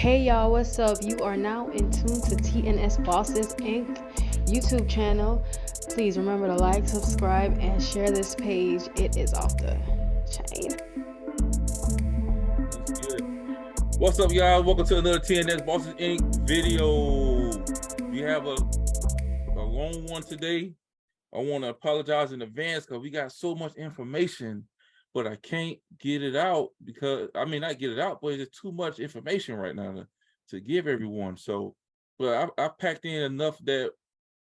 Hey y'all, what's up? You are now in tune to TNS Bosses Inc. YouTube channel. Please remember to like, subscribe, and share this page. It is off the chain. What's up, y'all? Welcome to another TNS Bosses Inc. video. We have a long one today. I want to apologize in advance because we got so much information, but I can't get it out because, not get it out, but there's too much information right now to give everyone. So, but I packed in enough that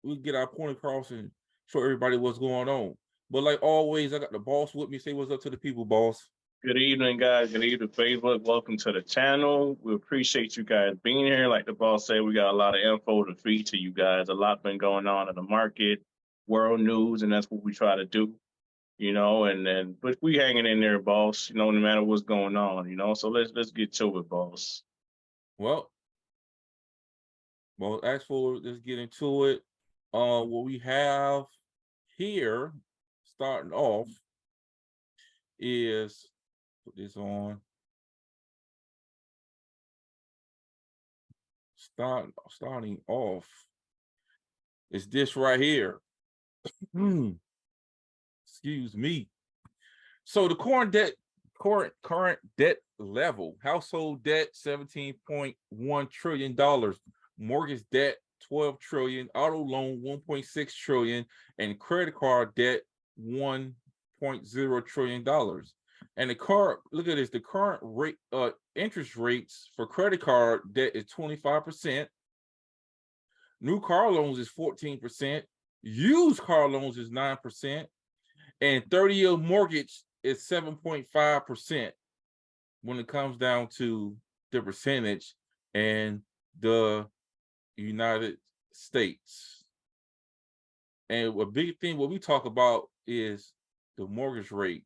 we get our point across and show everybody what's going on. But like always, I got the boss with me. Say what's up to the people, boss. Good evening, guys. Good evening, Facebook. Welcome to the channel. We appreciate you guys being here. Like the boss said, we got a lot of info to feed to you guys. A lot been going on in the market, world news, and that's what we try to do, but we hanging in there, boss, no matter what's going on, so let's get to it, boss. Well, as for let's get into it. What we have here, starting off, is put this on. Starting off is this right here. Excuse me. So the current debt level: household debt $17.1 trillion, mortgage debt $12 trillion, auto loan $1.6 trillion, and credit card debt $1.0 trillion. And look at this, the current rate interest rates for credit card debt is 25%. New car loans is 14%. Used car loans is 9%. And 30-year mortgage is 7.5% when it comes down to the percentage in the United States. And a big thing, what we talk about is the mortgage rate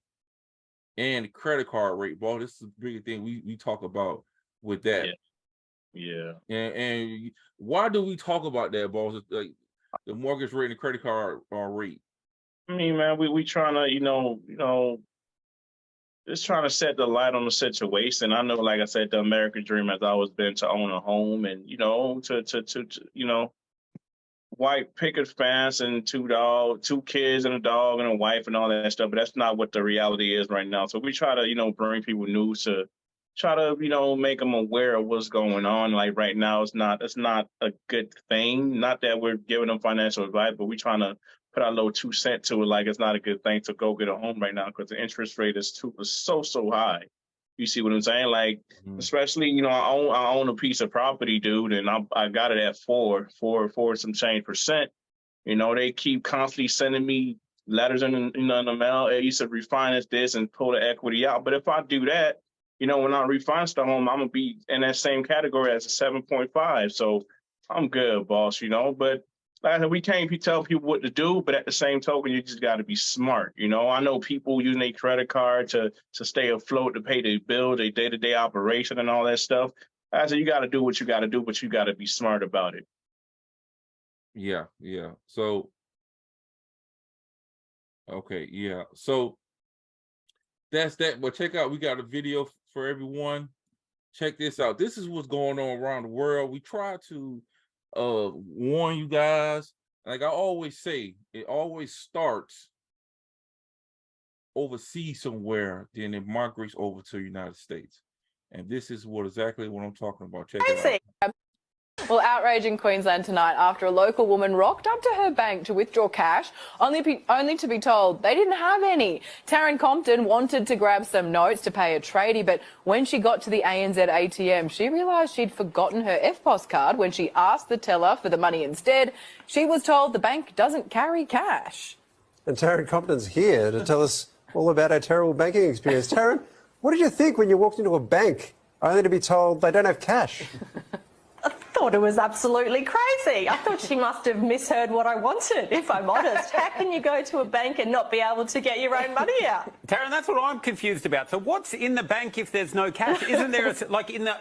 and the credit card rate. Well, this is a big thing we talk about with that. Yeah. And why do we talk about that, boss? Like the mortgage rate and the credit card rate. Man, we trying to, just trying to set the light on the situation. I know, like I said, the American dream has always been to own a home and, to white picket fence and two kids and a dog and a wife and all that stuff. But that's not what the reality is right now. So we try to, bring people news to try to, make them aware of what's going on. Like right now, it's not a good thing. Not that we're giving them financial advice, but we trying to put our little 2 cents to it. Like it's not a good thing to go get a home right now because the interest rate is so high. You see what I'm saying? Like, especially, I own a piece of property, dude, and I got it at four some change percent. They keep constantly sending me letters in the mail. Hey, you should refinance this and pull the equity out. But if I do that, when I refinance the home, I'm gonna be in that same category as a 7.5. So I'm good, boss. But like I said, we can't tell people what to do, but at the same token, you just got to be smart. I know people using their credit card to stay afloat, to pay their bills, their day-to-day operation and all that stuff. I said, you got to do what you got to do, but you got to be smart about it. Yeah. So, okay, yeah. So that's that. But check out, we got a video for everyone. Check this out. This is what's going on around the world. We try to warn you guys. Like I always say, it always starts overseas somewhere, then it migrates over to the United States. And this is exactly what I'm talking about. Check it out. Well, outrage in Queensland tonight after a local woman rocked up to her bank to withdraw cash, only to be told they didn't have any. Taryn Compton wanted to grab some notes to pay a tradie, but when she got to the ANZ ATM, she realised she'd forgotten her EFTPOS card. When she asked the teller for the money instead, she was told the bank doesn't carry cash. And Taryn Compton's here to tell us all about her terrible banking experience. Taryn, what did you think when you walked into a bank only to be told they don't have cash? I thought it was absolutely crazy. I thought she must have misheard what I wanted, if I'm honest. How can you go to a bank and not be able to get your own money out? Taryn, that's what I'm confused about. So what's in the bank if there's no cash? Isn't there,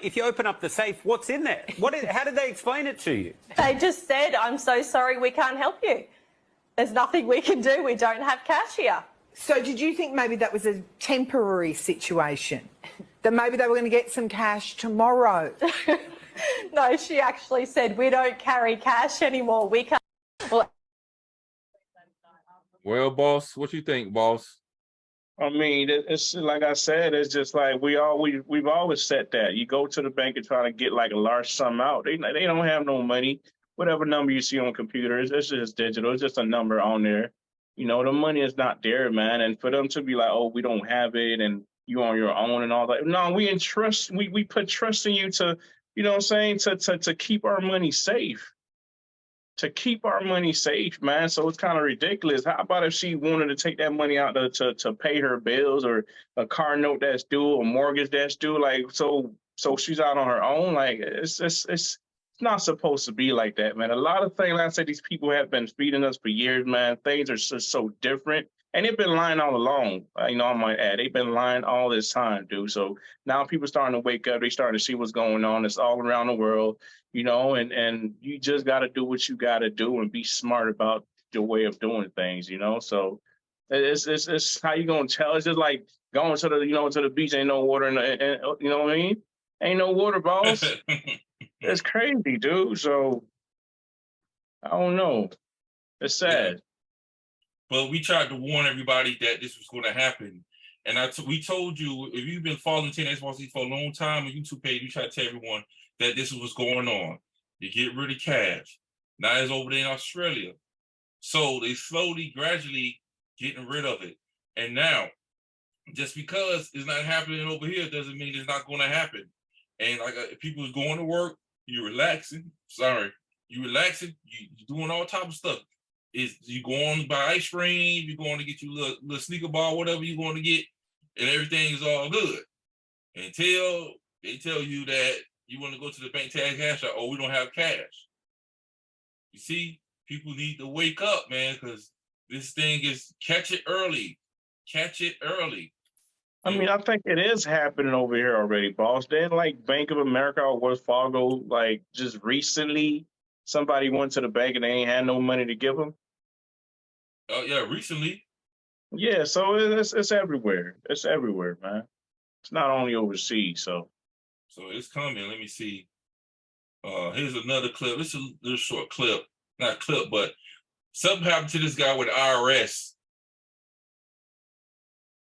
if you open up the safe, what's in there? How did they explain it to you? They just said, I'm so sorry, we can't help you. There's nothing we can do. We don't have cash here. So did you think maybe that was a temporary situation? That maybe they were going to get some cash tomorrow? No, she actually said, we don't carry cash anymore. We can't. Well, boss, what you think, boss? I mean, it's like I said, it's just like we've always said that you go to the bank and try to get like a large sum out. They don't have no money. Whatever number you see on computers, it's just digital. It's just a number on there. You know, the money is not there, man. And for them to be like, oh, we don't have it, and you on your own and all that. No, we entrust. We put trust in you to, you know what I'm saying, to keep our money safe. To keep our money safe, man. So it's kind of ridiculous. How about if she wanted to take that money out to pay her bills or a car note that's due, a mortgage that's due? Like, so she's out on her own. Like, it's not supposed to be like that, man. A lot of things, like I said, these people have been feeding us for years, man. Things are just so different. And they've been lying all along. You know, I might add, they've been lying all this time, dude. So now people starting to wake up. They starting to see what's going on. It's all around the world, you know, and you just got to do what you got to do and be smart about your way of doing things, you know. So it's how you gonna tell? It's just like going to the beach, ain't no water, and you know what I mean? Ain't no water, boss. It's crazy, dude. So I don't know. It's sad. Yeah. But we tried to warn everybody that this was going to happen. And we told you, if you've been following TNS Policy for a long time on YouTube page, we tried to tell everyone that this was what's going on. You get rid of cash. Now it's over there in Australia. So they slowly, gradually getting rid of it. And now, just because it's not happening over here doesn't mean it's not going to happen. And like people is going to work, you're relaxing. You're relaxing. You're doing all type of stuff. You going to buy ice cream, you're going to get you a little sneaker ball, whatever you're going to get, and everything is all good. Until they tell you that you want to go to the bank, take cash out, oh, we don't have cash. You see, people need to wake up, man, because this thing is catch it early. Catch it early. I mean, I think it is happening over here already, boss. Then, like Bank of America or Wells Fargo, like just recently, somebody went to the bank and they ain't had no money to give them. Oh yeah, recently. Yeah, so it's everywhere. It's everywhere, man. It's not only overseas. So it's coming. Let me see. Here's another clip. This is a little short clip. Not clip, but something happened to this guy with the IRS.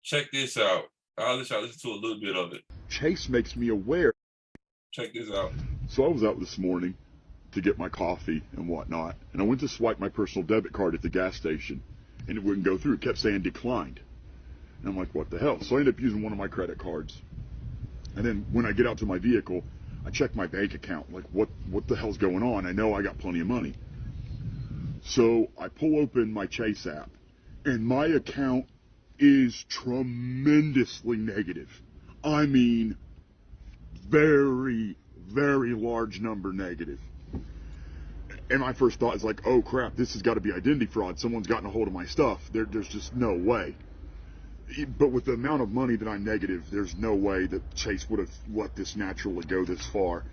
Check this out. I'll let y'all listen to a little bit of it. Chase makes me aware. Check this out. So I was out this morning to get my coffee and whatnot, and I went to swipe my personal debit card at the gas station, and it wouldn't go through. It kept saying declined. And I'm like, what the hell? So I ended up using one of my credit cards. And then when I get out to my vehicle, I check my bank account. Like, what the hell's going on? I know I got plenty of money. So I pull open my Chase app, and my account is tremendously negative. I mean, very, very large number negative. And my first thought is like, oh crap, this has got to be identity fraud. Someone's gotten a hold of my stuff. There's just no way. But with the amount of money that I'm negative, there's no way that Chase would have let this naturally go this far.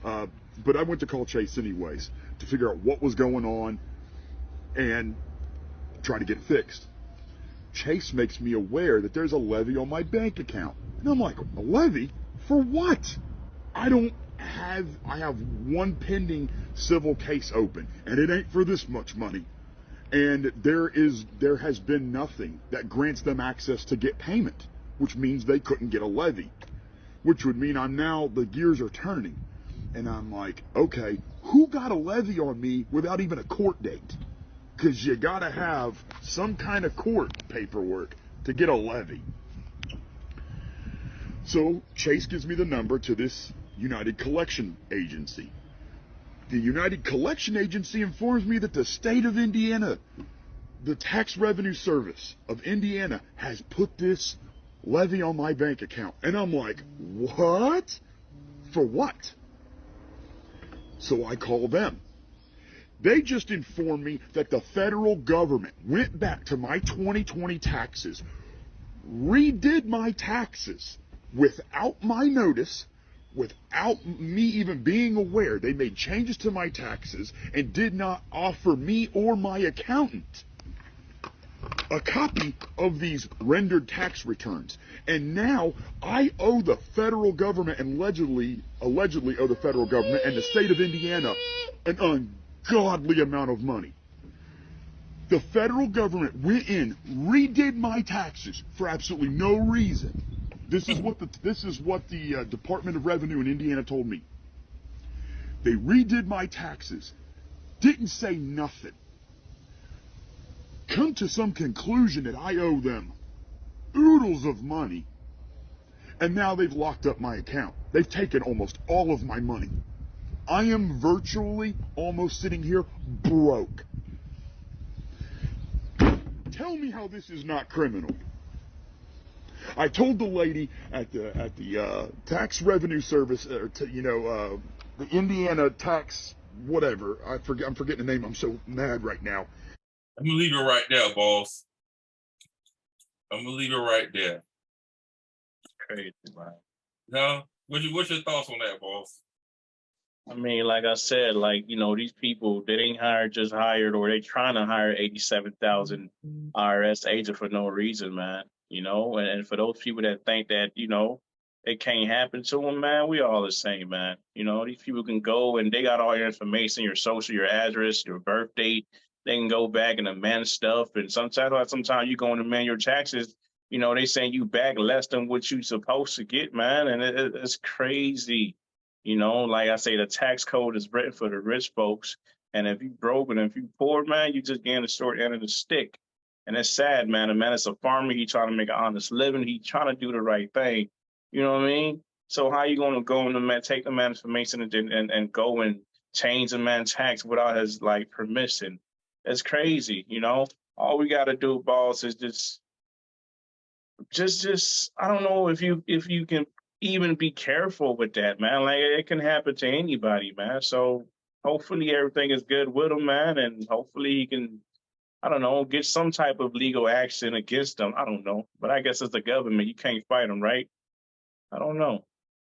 But I went to call Chase anyways to figure out what was going on and try to get it fixed. Chase makes me aware that there's a levy on my bank account. And I'm like, a levy? For what? I have one pending civil case open, and it ain't for this much money. And there has been nothing that grants them access to get payment, which means they couldn't get a levy, which would mean the gears are turning. And I'm like, okay, who got a levy on me without even a court date? Because you got to have some kind of court paperwork to get a levy. So Chase gives me the number to this United Collection Agency. The United Collection Agency informs me that the state of Indiana, the Tax Revenue Service of Indiana, has put this levy on my bank account. And I'm like, what? For what? So I call them. They just informed me that the federal government went back to my 2020 taxes, redid my taxes without my notice, without me even being aware. They made changes to my taxes and did not offer me or my accountant a copy of these rendered tax returns. And now I owe the federal government and allegedly owe the federal government and the state of Indiana an ungodly amount of money. The federal government went in, redid my taxes for absolutely no reason. This is what the Department of Revenue in Indiana told me. They redid my taxes, didn't say nothing. Come to some conclusion that I owe them oodles of money, and now they've locked up my account. They've taken almost all of my money. I am virtually almost sitting here broke. Tell me how this is not criminal. I told the lady at the tax revenue service, the Indiana tax whatever. I'm forgetting the name. I'm so mad right now. I'm gonna leave it right there, boss. I'm gonna leave it right there. Crazy, man. No, what's your thoughts on that, boss? I mean, like I said, these people, they ain't just hired, or they trying to hire 87,000 IRS agents for no reason, man. And for those people that think that, it can't happen to them, man, we all the same, man. These people can go and they got all your information, your social, your address, your birth date. They can go back and amend stuff. And sometimes you go and amend your taxes, they saying you back less than what you supposed to get, man. And it's crazy. Like I say, the tax code is written for the rich folks. And if you broke and if you poor, man, you just getting the short end of the stick. And it's sad, man. A man is a farmer. He trying to make an honest living. He trying to do the right thing. You know what I mean? So how you going to go and take the man's information and go and change the man's tax without his permission? It's crazy. All we got to do, boss, is just I don't know if you can even be careful with that, man. It can happen to anybody, man. So hopefully everything is good with him, man, and hopefully he can, I don't know, get some type of legal action against them. I don't know, but I guess it's the government. You can't fight them, right? I don't know.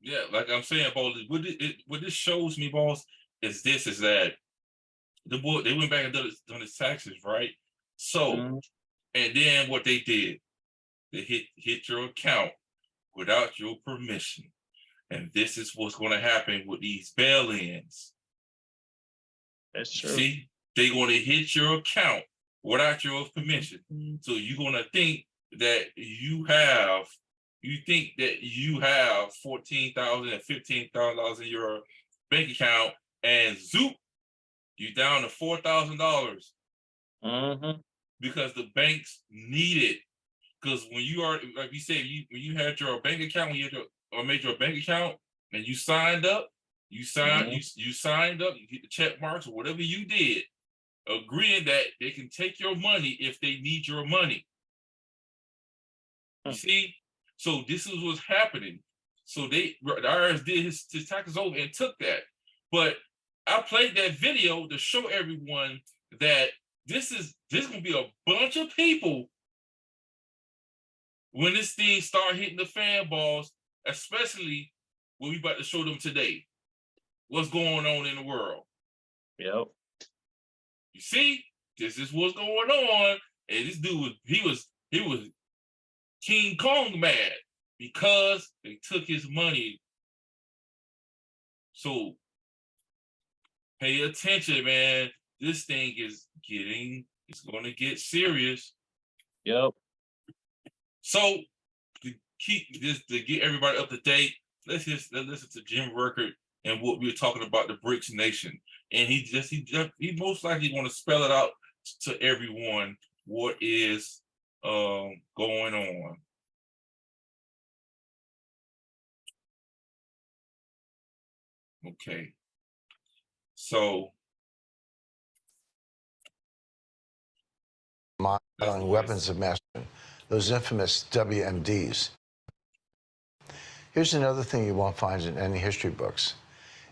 Yeah, like I'm saying, boss, what this shows me, boss, is that they went back and done his taxes, right? So, and then what they did, they hit your account without your permission. And this is what's going to happen with these bail-ins. That's true. See, they're going to hit your account without your permission. So you're going to think that you have $14,000 and $15,000 in your bank account, and zoop, you down to $4,000 because the banks need it. Because when you are, like you said, when you had your bank account, made your bank account, and you signed up, you signed up, you get the check marks or whatever you did, agreeing that they can take your money if they need your money. You see, so this is what's happening. So the IRS did his taxes over and took that. But I played that video to show everyone that this gonna be a bunch of people when this thing start hitting the fan, balls, especially what we about to show them today. What's going on in the world? Yep. You see, this is what's going on. And this dude was King Kong mad because they took his money. So pay attention, man. This thing is it's going to get serious. Yep. So to get everybody up to date, let's listen to Jim Record and what we were talking about, the Brics Nation. And he most likely want to spell it out to everyone what is going on. Okay. So on weapons of mass, those infamous WMDs. Here's another thing you won't find in any history books.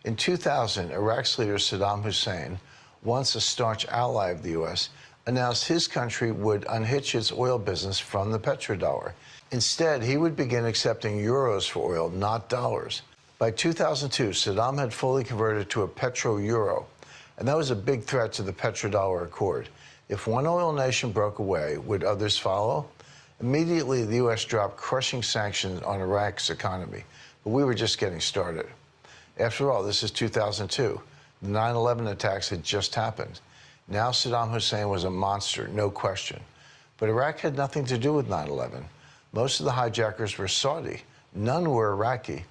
In 2000, Iraq's leader Saddam Hussein, once a staunch ally of the U.S., announced his country would unhitch its oil business from the petrodollar. Instead, he would begin accepting euros for oil, not dollars. By 2002, Saddam had fully converted to a petro-euro, and that was a big threat to the petrodollar accord. If one oil nation broke away, would others follow? Immediately, the U.S. dropped crushing sanctions on Iraq's economy, but we were just getting started. After all, this is 2002. The 9/11 attacks had just happened. Now Saddam Hussein was a monster, no question. But Iraq had nothing to do with 9/11. Most of the hijackers were Saudi. None were Iraqi.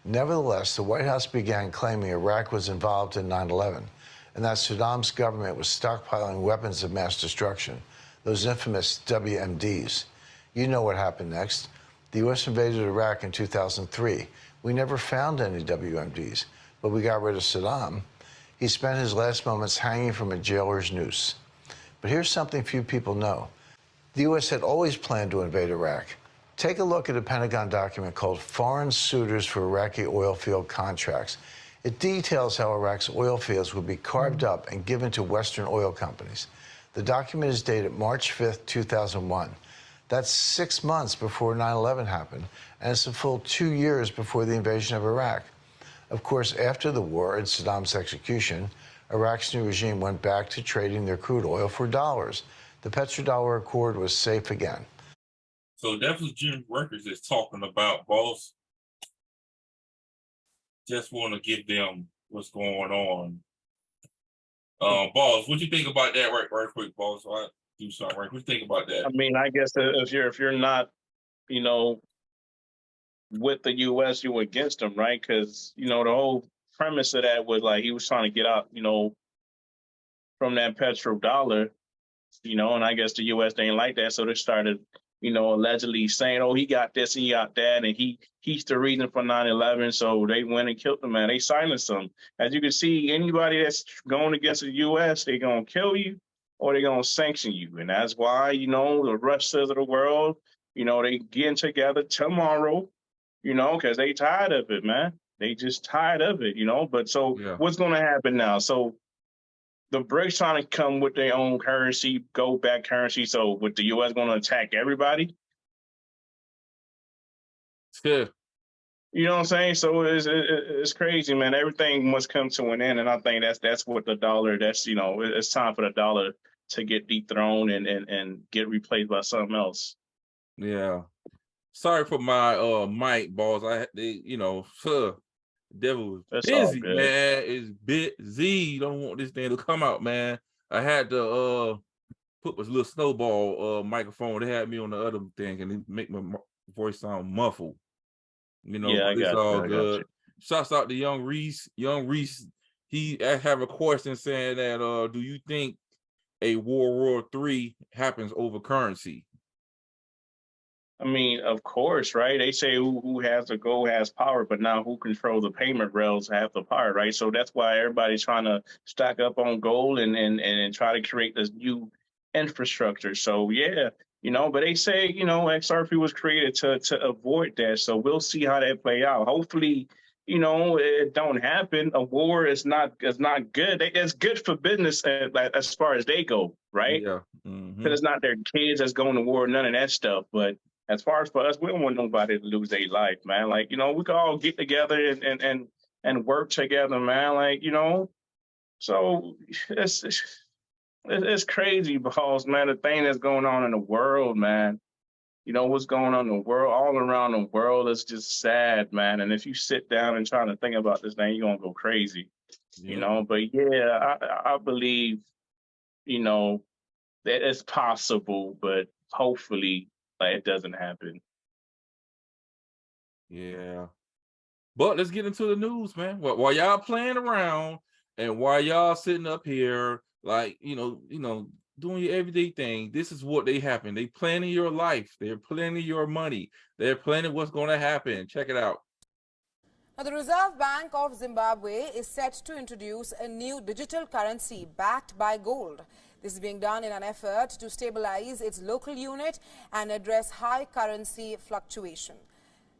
Nevertheless, the White House began claiming Iraq was involved in 9/11 and that Saddam's government was stockpiling weapons of mass destruction, those infamous WMDs. You know what happened next. The U.S. invaded Iraq in 2003. We never found any WMDs, but we got rid of Saddam. He spent his last moments hanging from a jailer's noose. But here's something few people know. The U.S. had always planned to invade Iraq. Take a look at a Pentagon document called Foreign Suitors for Iraqi Oil Field Contracts. It details how Iraq's oil fields would be carved up and given to Western oil companies. The document is dated March 5th, 2001. That's 6 months before 9/11 happened, and it's a full 2 years before the invasion of Iraq. Of course, after the war and Saddam's execution, Iraq's new regime went back to trading their crude oil for dollars. The petrodollar accord was safe again. So that's what Jim Records is talking about, boss. Just want to give them what's going on. Boss, what you think about that right quick, boss? So I do something right. What you think about that? I mean, I guess if you're not, you know, with the U.S., you're against them, right? Because, you know, the whole premise of that was like he was trying to get out, you know, from that petrodollar, you know, and I guess the U.S. didn't like that, so they started, you know, allegedly saying, oh, he got this and he got that, and he's the reason for 9/11, so they went and killed the man. They silenced him. As you can see, anybody that's going against the U.S., they're going to kill you or they're going to sanction you, and that's why, you know, the Russians of the world, you know, they getting together tomorrow, you know, because they tired of it, man. They just tired of it, you know. But so what's going to happen now? So the BRICS trying to come with their own currency, go back currency. So with the U.S. going to attack everybody? It's good. You know what I'm saying? So it's crazy, man. Everything must come to an end, and I think that's what the dollar. That's, you know, it's time for the dollar to get dethroned and get replaced by something else. Yeah. Sorry for my mic, boss. You know, devil was busy, man. It's busy. Don't want this thing to come out, man. I had to put this little snowball microphone. They had me on the other thing, and it make my voice sound muffled. You know, yeah, it's all good. Shouts out to Young Reese. Young Reese, he have a question saying that do you think a World War III happens over currency? I mean, of course, right? They say who has the gold has power, but now who control the payment rails have the power, right? So that's why everybody's trying to stack up on gold and try to create this new infrastructure. So yeah, you know, but they say, you know, XRP was created to avoid that. So we'll see how that play out. Hopefully, you know, it don't happen. A war is not good. It's good for business as far as they go, right? Yeah. Because it's not their kids that's going to war, none of that stuff. But as far as for us, we don't want nobody to lose their life, man. Like, you know, we can all get together and work together, man. Like, you know, so it's crazy because, man, the thing that's going on in the world, man, you know, what's going on in the world, all around the world is just sad, man. And if you sit down and try to think about this thing, you're going to go crazy, you know. But, yeah, I believe, you know, that it's possible, but hopefully it doesn't happen. Yeah. But let's get into the news, man. While y'all playing around and while y'all sitting up here, like, you know, doing your everyday thing, this is what they happen. They planning your life. They're planning your money. They're planning what's going to happen. Check it out. Now, the Reserve Bank of Zimbabwe is set to introduce a new digital currency backed by gold. This is being done in an effort to stabilize its local unit and address high currency fluctuation.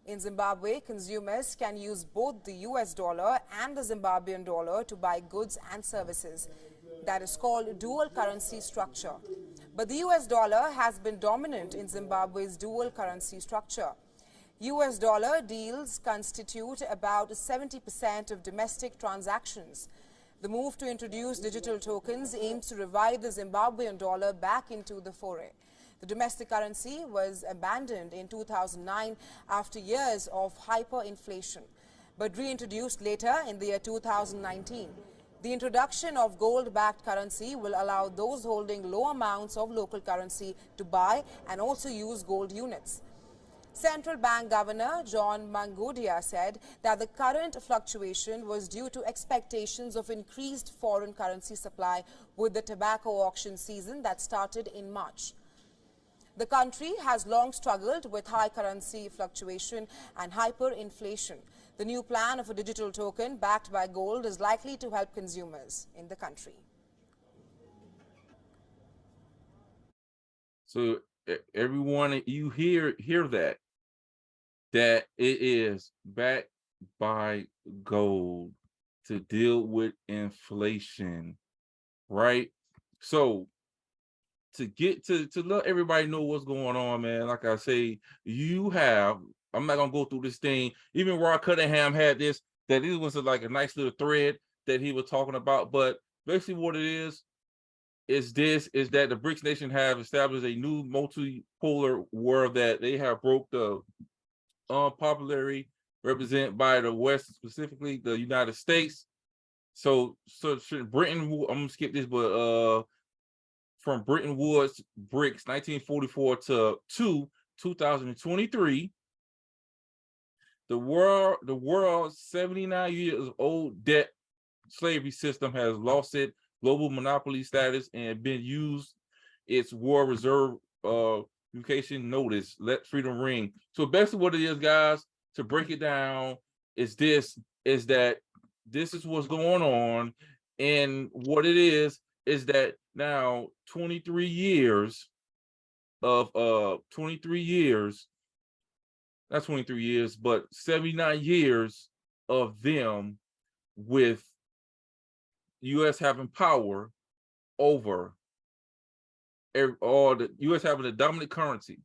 In Zimbabwe, consumers can use both the US dollar and the Zimbabwean dollar to buy goods and services. That is called dual currency structure. But the US dollar has been dominant in Zimbabwe's dual currency structure. US dollar deals constitute about 70% of domestic transactions. The move to introduce digital tokens aims to revive the Zimbabwean dollar back into the foray. The domestic currency was abandoned in 2009 after years of hyperinflation, but reintroduced later in the year 2019. The introduction of gold-backed currency will allow those holding low amounts of local currency to buy and also use gold units. Central Bank Governor John Mangodia said that the current fluctuation was due to expectations of increased foreign currency supply with the tobacco auction season that started in March. The country has long struggled with high currency fluctuation and hyperinflation. The new plan of a digital token backed by gold is likely to help consumers in the country. So everyone, you hear that it is backed by gold to deal with inflation, right? So to get to let everybody know what's going on, man, like I say, I'm not gonna go through this thing. Even Rod Cunningham had this, that it was like a nice little thread that he was talking about. But basically what it is that the BRICS nation have established a new multipolar world that they have broke the popularity represented by the West, specifically the United States. So Britain, I'm gonna skip this, but from Bretton Woods BRICS 1944 to 2023, the world's 79 years old debt slavery system has lost its global monopoly status and been used its war reserve communication notice, let freedom ring. So basically what it is, guys, to break it down, is that this is what's going on. And what it is that now 23 years, not 23 years, but 79 years of them with U.S. having power over all the U.S. having a dominant currency.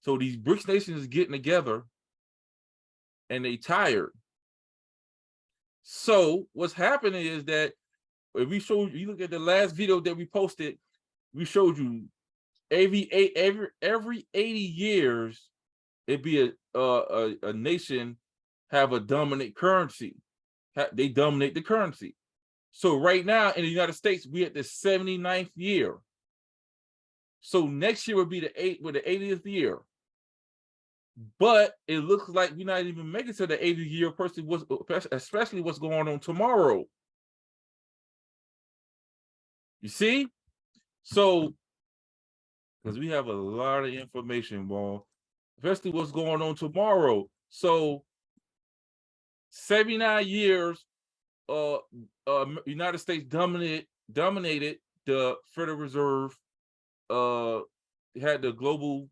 So these BRICS nations is getting together and they tired. So what's happening is that if you look at the last video that we posted, we showed you every 80 years it'd be a nation have a dominant currency. They dominate the currency. So right now in the United States, we're at the 79th year. So next year would be the 80th year. But it looks like we're not even making to the 80th year, especially what's going on tomorrow. You see? So, because we have a lot of information, ball, especially what's going on tomorrow. So 79 years, United States dominated the Federal Reserve, had the global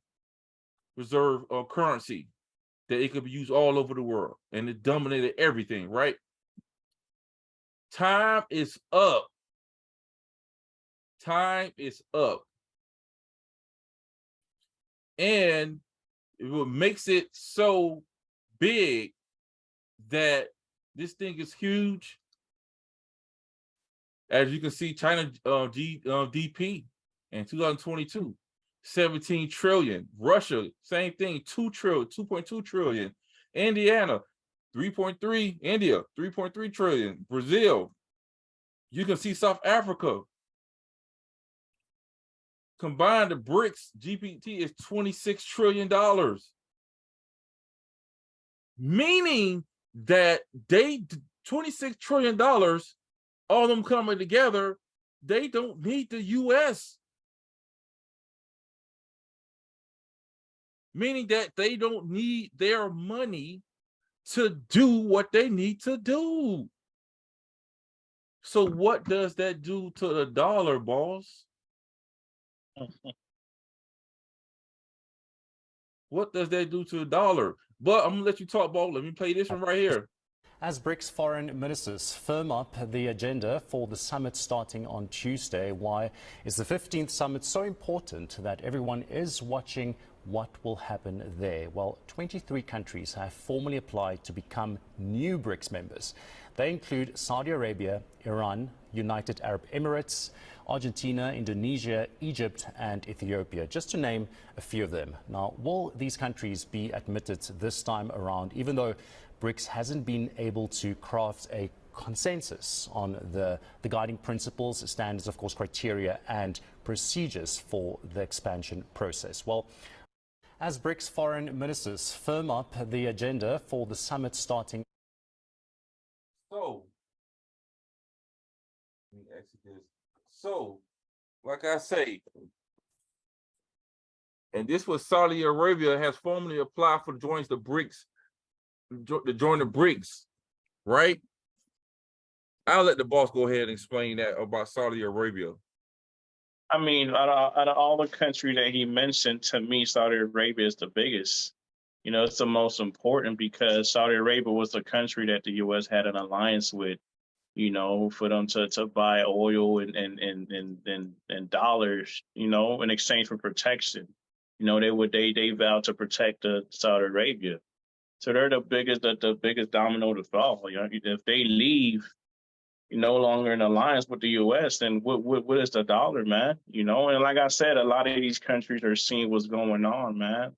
reserve currency that it could be used all over the world, and it dominated everything, right? Time is up. Time is up. And what makes it so big that this thing is huge, as you can see, China GDP in 2022, 17 trillion. Russia, same thing, 2.2 trillion. Indiana, 3.3. India, 3.3 trillion. Brazil, you can see South Africa. Combined, the BRICS GPT is $26 trillion. Meaning that $26 trillion, all of them coming together, they don't need the US. Meaning that they don't need their money to do what they need to do. So what does that do to the dollar, boss? What does that do to the dollar? But I'm gonna let you talk, Bo. Let me play this one right here. As BRICS foreign ministers firm up the agenda for the summit starting on Tuesday, why is the 15th summit so important that everyone is watching what will happen there? Well, 23 countries have formally applied to become new BRICS members. They include Saudi Arabia, Iran, United Arab Emirates, Argentina, Indonesia, Egypt and Ethiopia, just to name a few of them. Now, will these countries be admitted this time around, even though BRICS hasn't been able to craft a consensus on the guiding principles, standards, of course, criteria and procedures for the expansion process? Well, as BRICS foreign ministers firm up the agenda for the summit starting. So, let me ask you this. So, like I say, and this was Saudi Arabia has formally applied for join the BRICS, to join the BRICS, right? I'll let the boss go ahead and explain that about Saudi Arabia. I mean, out of all the countries that he mentioned, to me, Saudi Arabia is the biggest. You know, it's the most important because Saudi Arabia was the country that the U.S. had an alliance with, you know, for them to buy oil and dollars, you know, in exchange for protection. You know, they vowed to protect Saudi Arabia. So they're the biggest domino to fall. You know, if they leave, you're no longer in alliance with the U.S., then what is the dollar, man? You know, and like I said, a lot of these countries are seeing what's going on, man.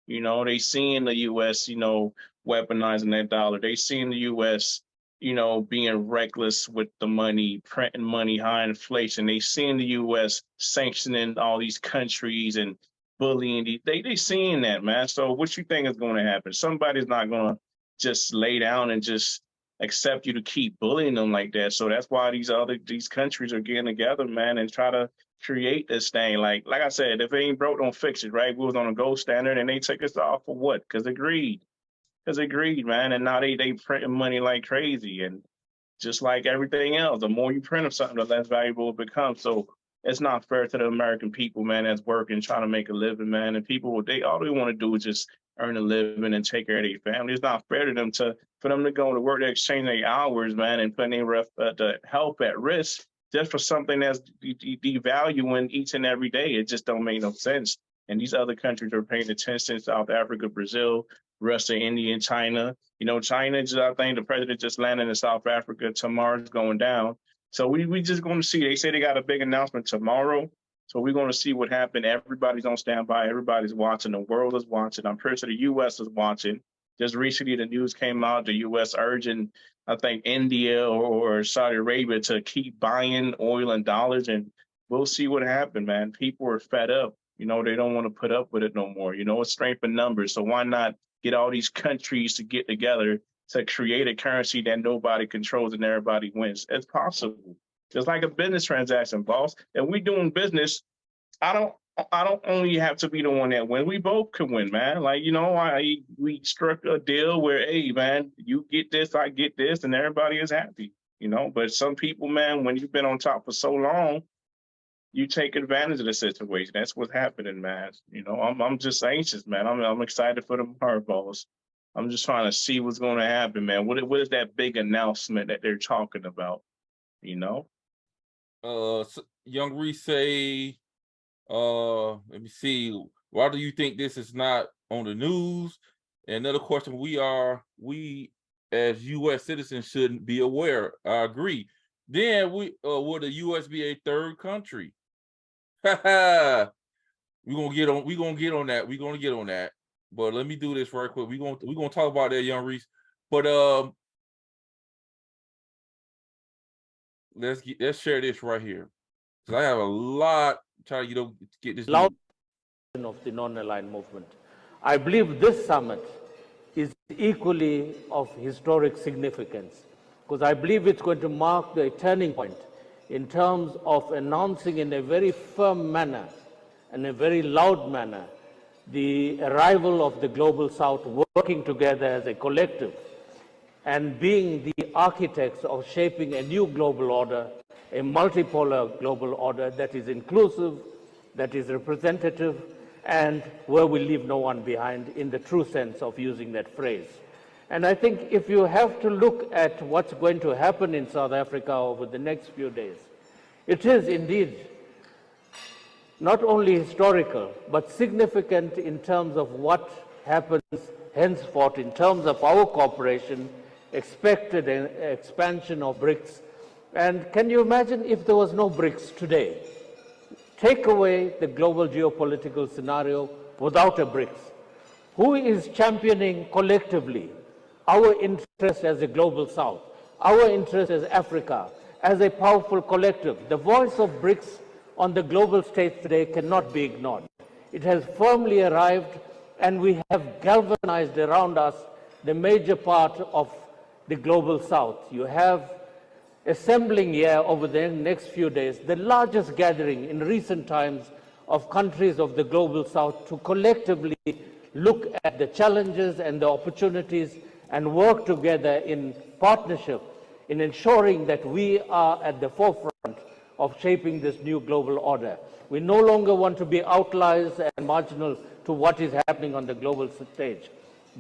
You know, they seeing the U.S., you know, weaponizing that dollar. They seeing the U.S., you know, being reckless with the money, printing money, high inflation. They seeing the U.S. sanctioning all these countries and bullying. They seeing that, man. So what you think is going to happen? Somebody's not going to just lay down and just accept you to keep bullying them like that. So that's why these countries are getting together, man, and try to create this thing. Like I said, if it ain't broke, don't fix it, right? We was on a gold standard and they took us off for what? Because they greed. Because they greed, man. And now they printing money like crazy. And just like everything else, the more you print of something, the less valuable it becomes. So it's not fair to the American people, man, that's working, trying to make a living, man. And people, all they want to do is just earn a living and take care of their family. It's not fair to them for them to go to work to exchange their hours, man, and put their health at risk just for something that's devaluing each and every day. It just don't make no sense. And these other countries are paying attention: South Africa, Brazil, Russia, India, and China. You know, China, I think the president just landed in South Africa. Tomorrow's going down. So we just going to see. They say they got a big announcement tomorrow. So we're going to see what happened. Everybody's on standby. Everybody's watching. The world is watching. I'm pretty sure the U.S. is watching. Just recently, the news came out, the U.S. urging, I think, India or Saudi Arabia to keep buying oil and dollars. And we'll see what happened, man. People are fed up. You know, they don't want to put up with it no more. You know, it's strength in numbers. So why not get all these countries to get together to create a currency that nobody controls and everybody wins? It's possible. Just like a business transaction, boss. If we doing business, I don't only have to be the one that wins. We both can win, man. Like, you know, we struck a deal where, hey, man, you get this, I get this, and everybody is happy, you know. But some people, man, when you've been on top for so long, you take advantage of the situation. That's what's happening, man. You know, I'm just anxious, man. I'm excited for the hardballs. I'm just trying to see what's going to happen, man. What is that big announcement that they're talking about? You know? Young Reese say, let me see. Why do you think this is not on the news? And another question: we as U.S. citizens shouldn't be aware. I agree. Then would the U.S. be a third country? We're gonna get on that. But let me do this right quick. We're gonna talk about that, Young Reese. But let's share this right here, because I have a lot trying to get this loud of the non-aligned movement. I believe this summit is equally of historic significance, because I believe it's going to mark the turning point in terms of announcing in a very firm manner and a very loud manner the arrival of the Global South, working together as a collective and being the architects of shaping a new global order, a multipolar global order that is inclusive, that is representative, and where we leave no one behind in the true sense of using that phrase. And I think if you have to look at what's going to happen in South Africa over the next few days, it is indeed not only historical, but significant in terms of what happens henceforth in terms of our cooperation expected expansion of BRICS. And can you imagine if there was no BRICS today? Take away the global geopolitical scenario without a BRICS. Who is championing collectively our interest as a global South, our interest as Africa, as a powerful collective? The voice of BRICS on the global stage today cannot be ignored. It has firmly arrived, and we have galvanized around us the major part of the global South. You have assembling here over the next few days the largest gathering in recent times of countries of the global South to collectively look at the challenges and the opportunities and work together in partnership in ensuring that we are at the forefront of shaping this new global order. We no longer want to be outliers and marginal to what is happening on the global stage.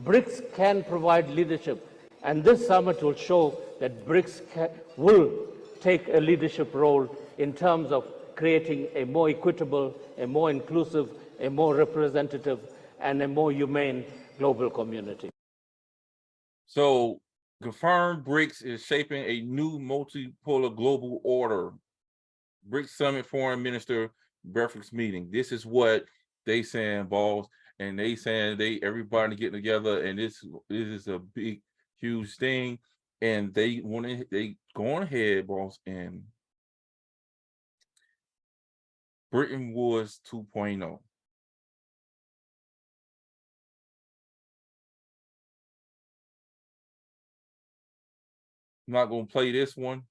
BRICS can provide leadership, and this summit will show that BRICS will take a leadership role in terms of creating a more equitable, a more inclusive, a more representative, and a more humane global community. So, confirmed BRICS is shaping a new multipolar global order. BRICS Summit Foreign Minister Breakfast meeting. This is what they saying, boss, and they saying everybody getting together, and this is a big, huge thing, and they going ahead, boss, and Britain Woods 2.0. I'm not gonna play this one,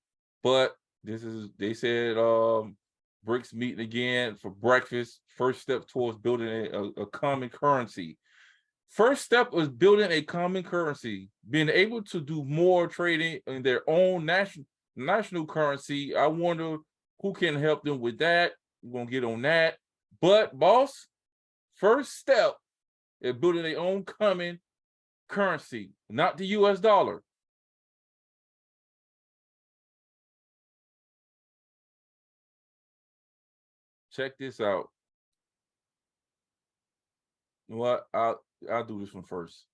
but this is, they said BRICS meeting again for breakfast. First step towards building a common currency. First step was building a common currency, being able to do more trading in their own national currency. I wonder who can help them with that. We're gonna get on that. But boss, first step is building their own common currency, not the US dollar. Check this out. You know what? I'll do this one first.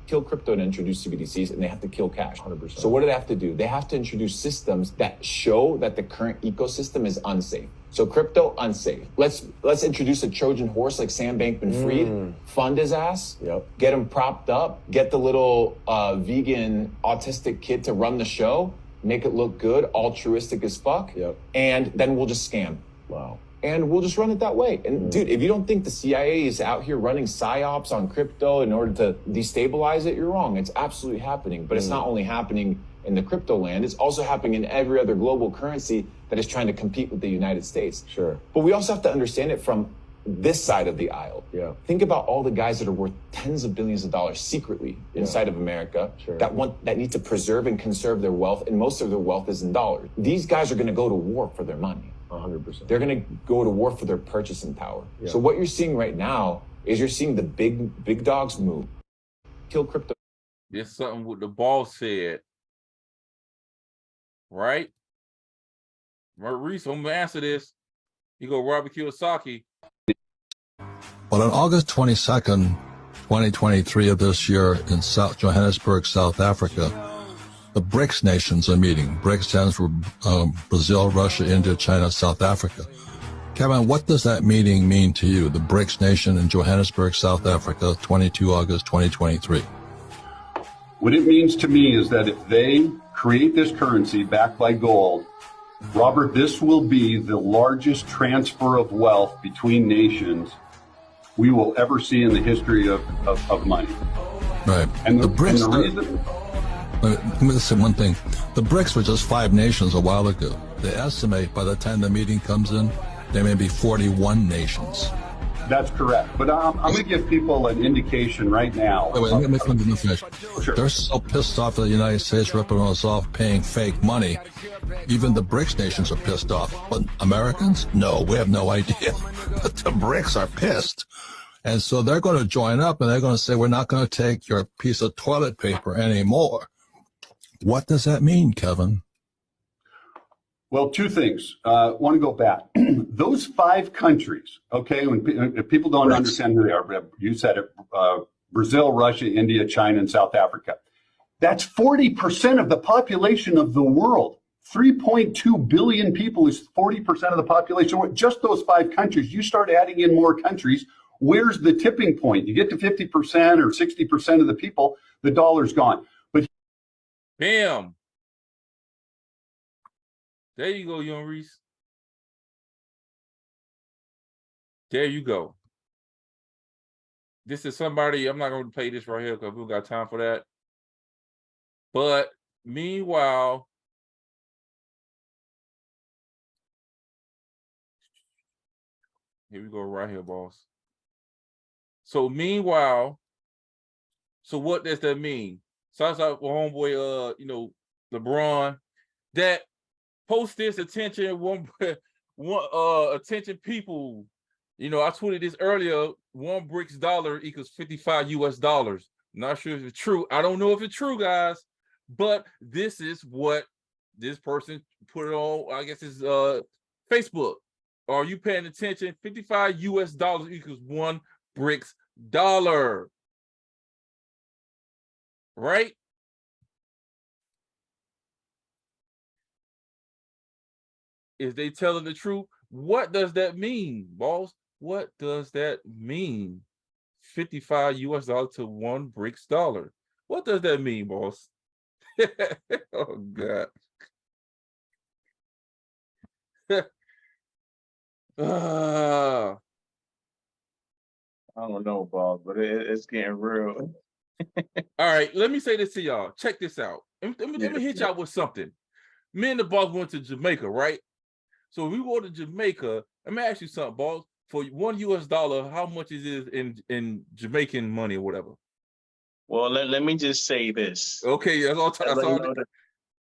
Kill crypto and introduce CBDCs, and they have to kill cash. 100%. So what do they have to do? They have to introduce systems that show that the current ecosystem is unsafe. So crypto, unsafe. Let's introduce a Trojan horse like Sam Bankman-Fried, fund his ass, get him propped up, get the little vegan autistic kid to run the show, make it look good, altruistic as fuck, and then we'll just scam. Wow. And we'll just run it that way. And dude, if you don't think the CIA is out here running psyops on crypto in order to destabilize it, you're wrong. It's absolutely happening. But it's not only happening in the crypto land, it's also happening in every other global currency that is trying to compete with the United States. Sure. But we also have to understand it from this side of the aisle. Think about all the guys that are worth tens of billions of dollars secretly inside of America that need to preserve and conserve their wealth, and most of their wealth is in dollars. These guys are going to go to war for their money. 100%. They're going to go to war for their purchasing power. So what you're seeing right now is you're seeing the big dogs move. Kill crypto. There's something what the boss said, right? Maurice, I'm gonna answer this. You go, Robert Kiyosaki. Well, on August 22nd, 2023 of this year in Johannesburg, South Africa, the BRICS nations are meeting. BRICS stands for Brazil, Russia, India, China, South Africa. Kevin, what does that meeting mean to you? The BRICS nation in Johannesburg, South Africa, 22 August 2023. What it means to me is that if they create this currency backed by gold, Robert, this will be the largest transfer of wealth between nations we will ever see in the history of money. Right. And the BRICS. And the reason, let me say one thing. The BRICS were just 5 nations a while ago. They estimate by the time the meeting comes in, there may be 41 nations. That's correct. But I'm going to give people an indication right now. Wait, let me finish. Sure. They're so pissed off that the United States ripping us off paying fake money. Even the BRICS nations are pissed off. But Americans? No, we have no idea. But the BRICS are pissed. And so they're going to join up and they're going to say, we're not going to take your piece of toilet paper anymore. What does that mean, Kevin? Well, 2 things. Want to go back. Those 5 countries, okay, when people don't understand who they are, you said it, Brazil, Russia, India, China, and South Africa. That's 40% of the population of the world. 3.2 billion people is 40% of the population. Just those 5 countries. You start adding in more countries, where's the tipping point? You get to 50% or 60% of the people, the dollar's gone. But bam. There you go, young Reese. There you go. This is somebody, I'm not going to play this right here because we don't got time for that. But meanwhile, here we go right here, boss. So meanwhile, so what does that mean? Sounds like homeboy, LeBron, that post this attention, one attention people. I tweeted this earlier. $1 Brics equals 55 US dollars. Not sure if it's true. I don't know if it's true, guys, but this is what this person put it on. I guess it's Facebook. Are you paying attention? 55 US dollars equals $1 Brics. Right? Is they telling the truth? What does that mean, boss? What does that mean? 55 US dollars to $1 Brics. What does that mean, boss? Oh God. I don't know, Bob, but it's getting real. All right, let me say this to y'all. Check this out. Let me hit y'all with something. Me and the boss went to Jamaica, right? So we go to Jamaica. Let me ask you something, boss. For $1 US, how much is it in Jamaican money or whatever? Well, let me just say this. Okay, that's all.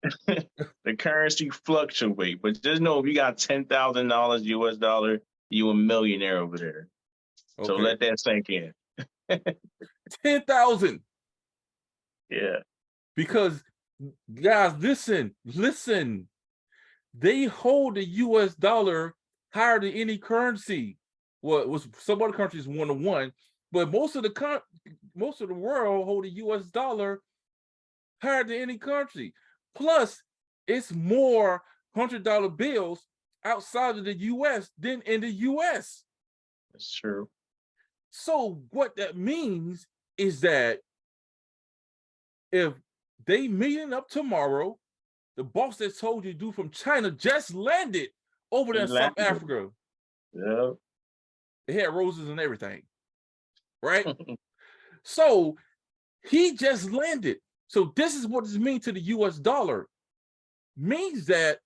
The currency fluctuate, but just know if you got $10,000 US dollar, you a millionaire over there. Okay. So let that sink in. 10,000. Yeah. Because guys, listen. They hold the US dollar higher than any currency. Well, some other countries 1-to-1, but most of the world hold the US dollar higher than any country. Plus, it's more $100 bills outside of the US than in the US. That's true. So what that means is that if they meeting up tomorrow, the boss that told you to do from China just landed over there in South Africa. Yeah. It had roses and everything, right? So he just landed. So this is what this means to the US dollar. Means that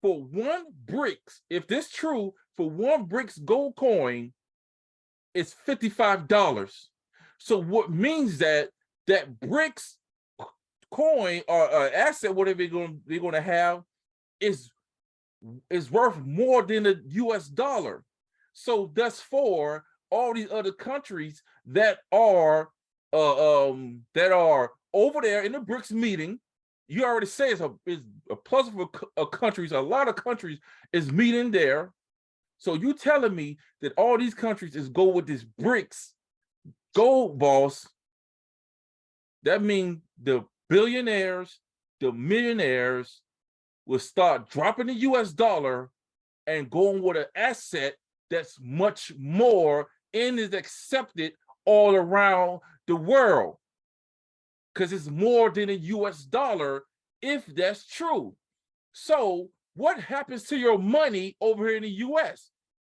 for $1 Brics, if this true, for $1 Brics gold coin, it's $55. So what means that Brics coin or asset, whatever they're gonna have, is worth more than the US dollar. So that's for all these other countries that are over there in the Brics meeting. You already say it's a plus of countries. A lot of countries is meeting there. So you telling me that all these countries is go with this Brics gold, boss? That means the billionaires, the millionaires will start dropping the US dollar and going with an asset that's much more and is accepted all around the world, because it's more than a US dollar if that's true. So what happens to your money over here in the US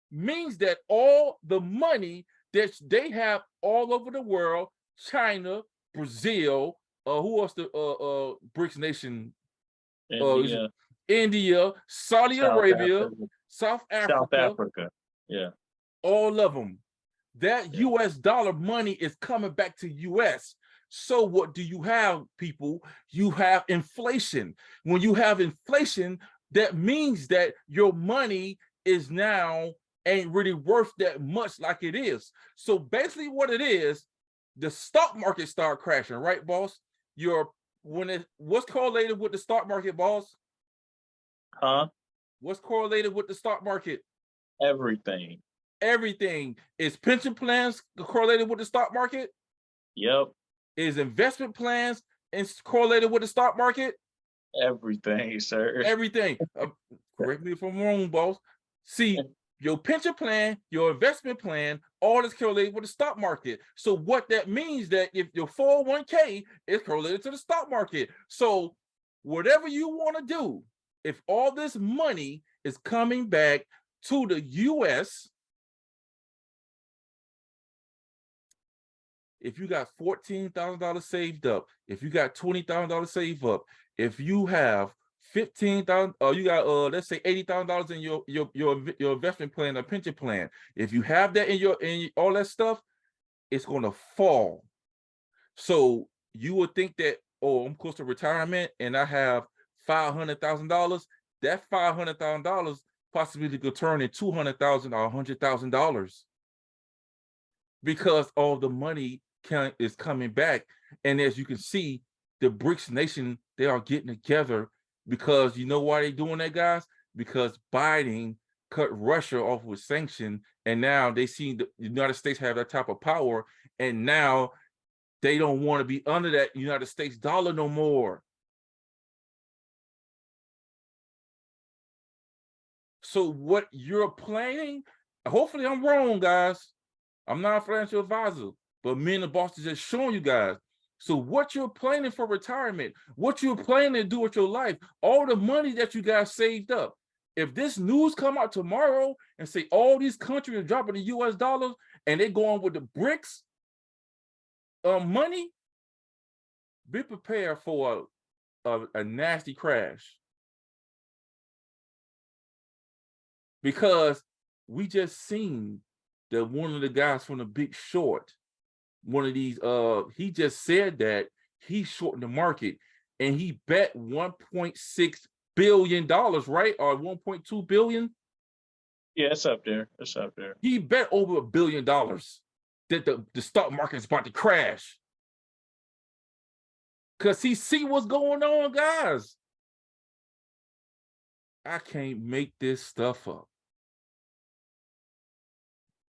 means that all the money that they have all over the world, China, Brazil, who else the Brics nation? India, Saudi Arabia, South Africa. Yeah. All of them. That US dollar money is coming back to US. So what do you have, people? You have inflation. When you have inflation, that means that your money is now ain't really worth that much like it is. So basically what it is, the stock market start crashing, right, boss? What's correlated with the stock market, boss? Huh? What's correlated with the stock market? Everything. Everything. Is pension plans correlated with the stock market? Yep. Is investment plans and correlated with the stock market? Everything, sir. Everything. Correct me if I'm wrong, boss. See, your pension plan, your investment plan, all is correlated with the stock market. So what that means that if your 401k is correlated to the stock market. So whatever you want to do, if all this money is coming back to the US, if you got $14,000 saved up, if you got $20,000 saved up, if you have 15,000, you got let's say $80,000 in your investment plan or pension plan. If you have that in all that stuff, it's gonna fall. So you would think that, oh, I'm close to retirement and I have $500,000. That $500,000 possibly could turn in $200,000 or $100,000 because all the money is coming back. And as you can see, the BRICS nation, they are getting together because you know why they're doing that, guys? Because Biden cut Russia off with sanction, and now they see the United States have that type of power, and now they don't want to be under that United States dollar no more. So what you're planning, hopefully I'm wrong, guys. I'm not a financial advisor, but me and the boss is just showing you guys. So what you're planning for retirement, what you're planning to do with your life, all the money that you guys saved up. If this news come out tomorrow and say all these countries are dropping the US dollars and they're going with the BRICS money, be prepared for a nasty crash. Because we just seen that one of the guys from The Big Short, one of these, he just said that he's shorting the market and he bet $1.6 billion, right? Or 1.2 billion. Yeah, it's up there. It's up there. He bet over $1 billion that the stock market is about to crash. Because he see what's going on, guys. I can't make this stuff up.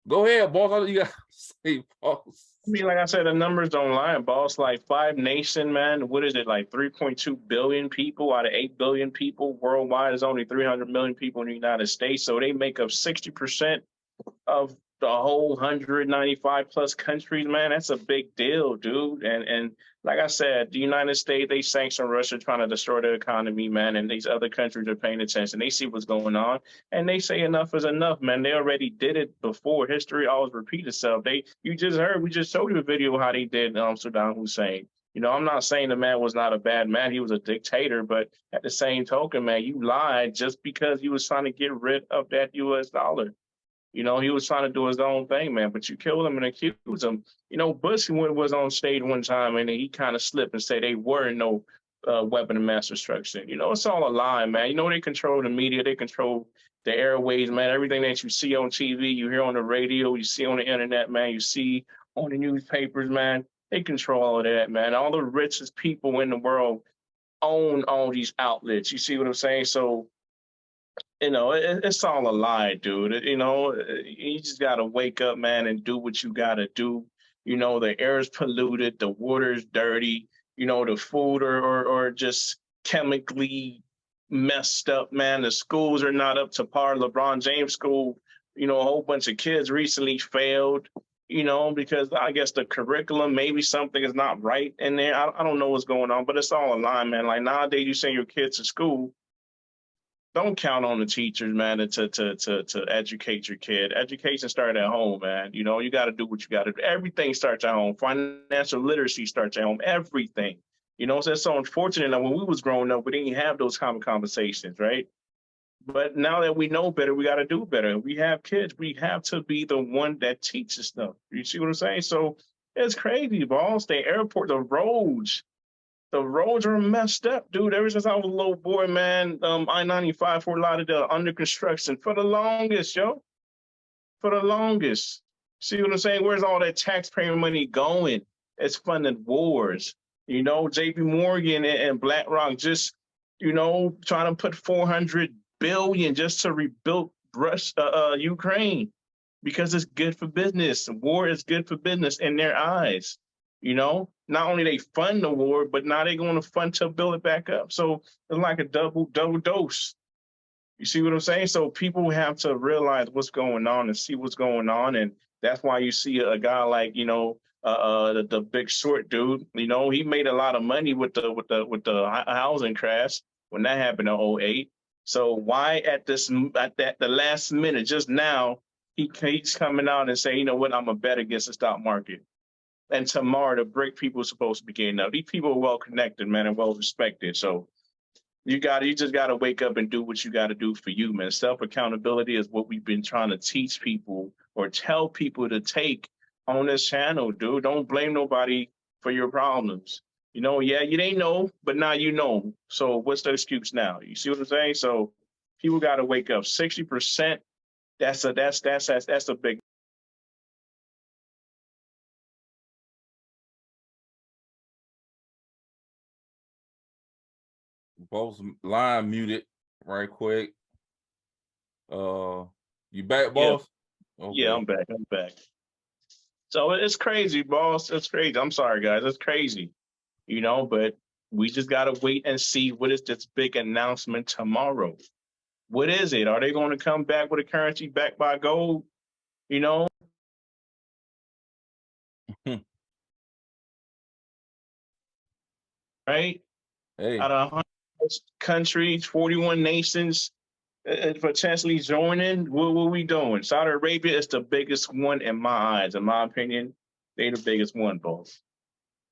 Go ahead, boss. All you got to say, boss. I mean, like I said, the numbers don't lie, boss. Like 5 Nation, man. What is it? Like 3.2 billion people out of 8 billion people worldwide. There's only 300 million people in the United States. So they make up 60% of the whole 195 plus countries, man. That's a big deal, dude. And like I said, the United States, they sanction Russia trying to destroy the economy, man. And these other countries are paying attention. They see what's going on. And they say enough is enough, man. They already did it before. History always repeats itself. You just heard, we just showed you a video how they did Saddam Hussein. You know, I'm not saying the man was not a bad man. He was a dictator. But at the same token, man, you lied just because he was trying to get rid of that U.S. dollar. You know, he was trying to do his own thing, man, but you killed him and accused him. You know, Bush was on stage one time and he kind of slipped and said they were no weapon of mass destruction. You know, it's all a lie, man. You know, they control the media. They control the airways, man. Everything that you see on TV, you hear on the radio, you see on the internet, man, you see on the newspapers, man. They control all of that, man. All the richest people in the world own all these outlets. You see what I'm saying? So, you know, it's all a lie, dude. You know, you just got to wake up, man, and do what you got to do. You know, the air is polluted, the water is dirty, you know, the food or just chemically messed up, man. The schools are not up to par. LeBron James school, you know, a whole bunch of kids recently failed, you know, because I guess the curriculum, maybe something is not right in there. I don't know what's going on, but it's all a lie, man. Like nowadays, you send your kids to school. Don't count on the teachers, man, to educate your kid. Education starts at home, man. You know, you got to do what you got to do. Everything starts at home. Financial literacy starts at home. Everything. You know, so it's so unfortunate that when we was growing up, we didn't have those kind of conversations, right? But now that we know better, we got to do better. We have kids. We have to be the one that teaches them. You see what I'm saying? So it's crazy, boss. The airport, the roads are messed up, dude. Ever since I was a little boy, man, I-95 Fort Lauderdale under construction for the longest, yo. For the longest. See what I'm saying? Where's all that taxpayer money going? It's funding wars. You know, JP Morgan and BlackRock just, you know, trying to put $400 billion just to rebuild Ukraine because it's good for business. War is good for business in their eyes. You know, not only they fund the war, but now they're going to fund to build it back up. So it's like a double dose. You see what I'm saying? So people have to realize what's going on and see what's going on, and that's why you see a guy like the Big Short dude. You know, he made a lot of money with the housing crash when that happened in '08. So why at the last minute, just now, he's coming out and saying, you know what, I'm a bet against the stock market. And tomorrow, the brick people are supposed to be getting up. These people are well connected, man, and well respected. So you just gotta wake up and do what you gotta do for you, man. Self accountability is what we've been trying to teach people or tell people to take on this channel, dude. Don't blame nobody for your problems. You know, yeah, you didn't know, but now you know. So what's the excuse now? You see what I'm saying? So people gotta wake up. 60%. That's a big. Boss line muted right quick. You back, boss? Yeah, Okay. yeah, I'm back. So it's crazy, boss. It's crazy. I'm sorry, guys. It's crazy, you know, but we just gotta wait and see what is this big announcement tomorrow. What is it? Are they going to come back with a currency backed by gold? You know, right? Hey. Out of 100 countries, 41 nations potentially joining, what we doing? Saudi Arabia is the biggest one in my eyes, in my opinion. They the biggest one, boss.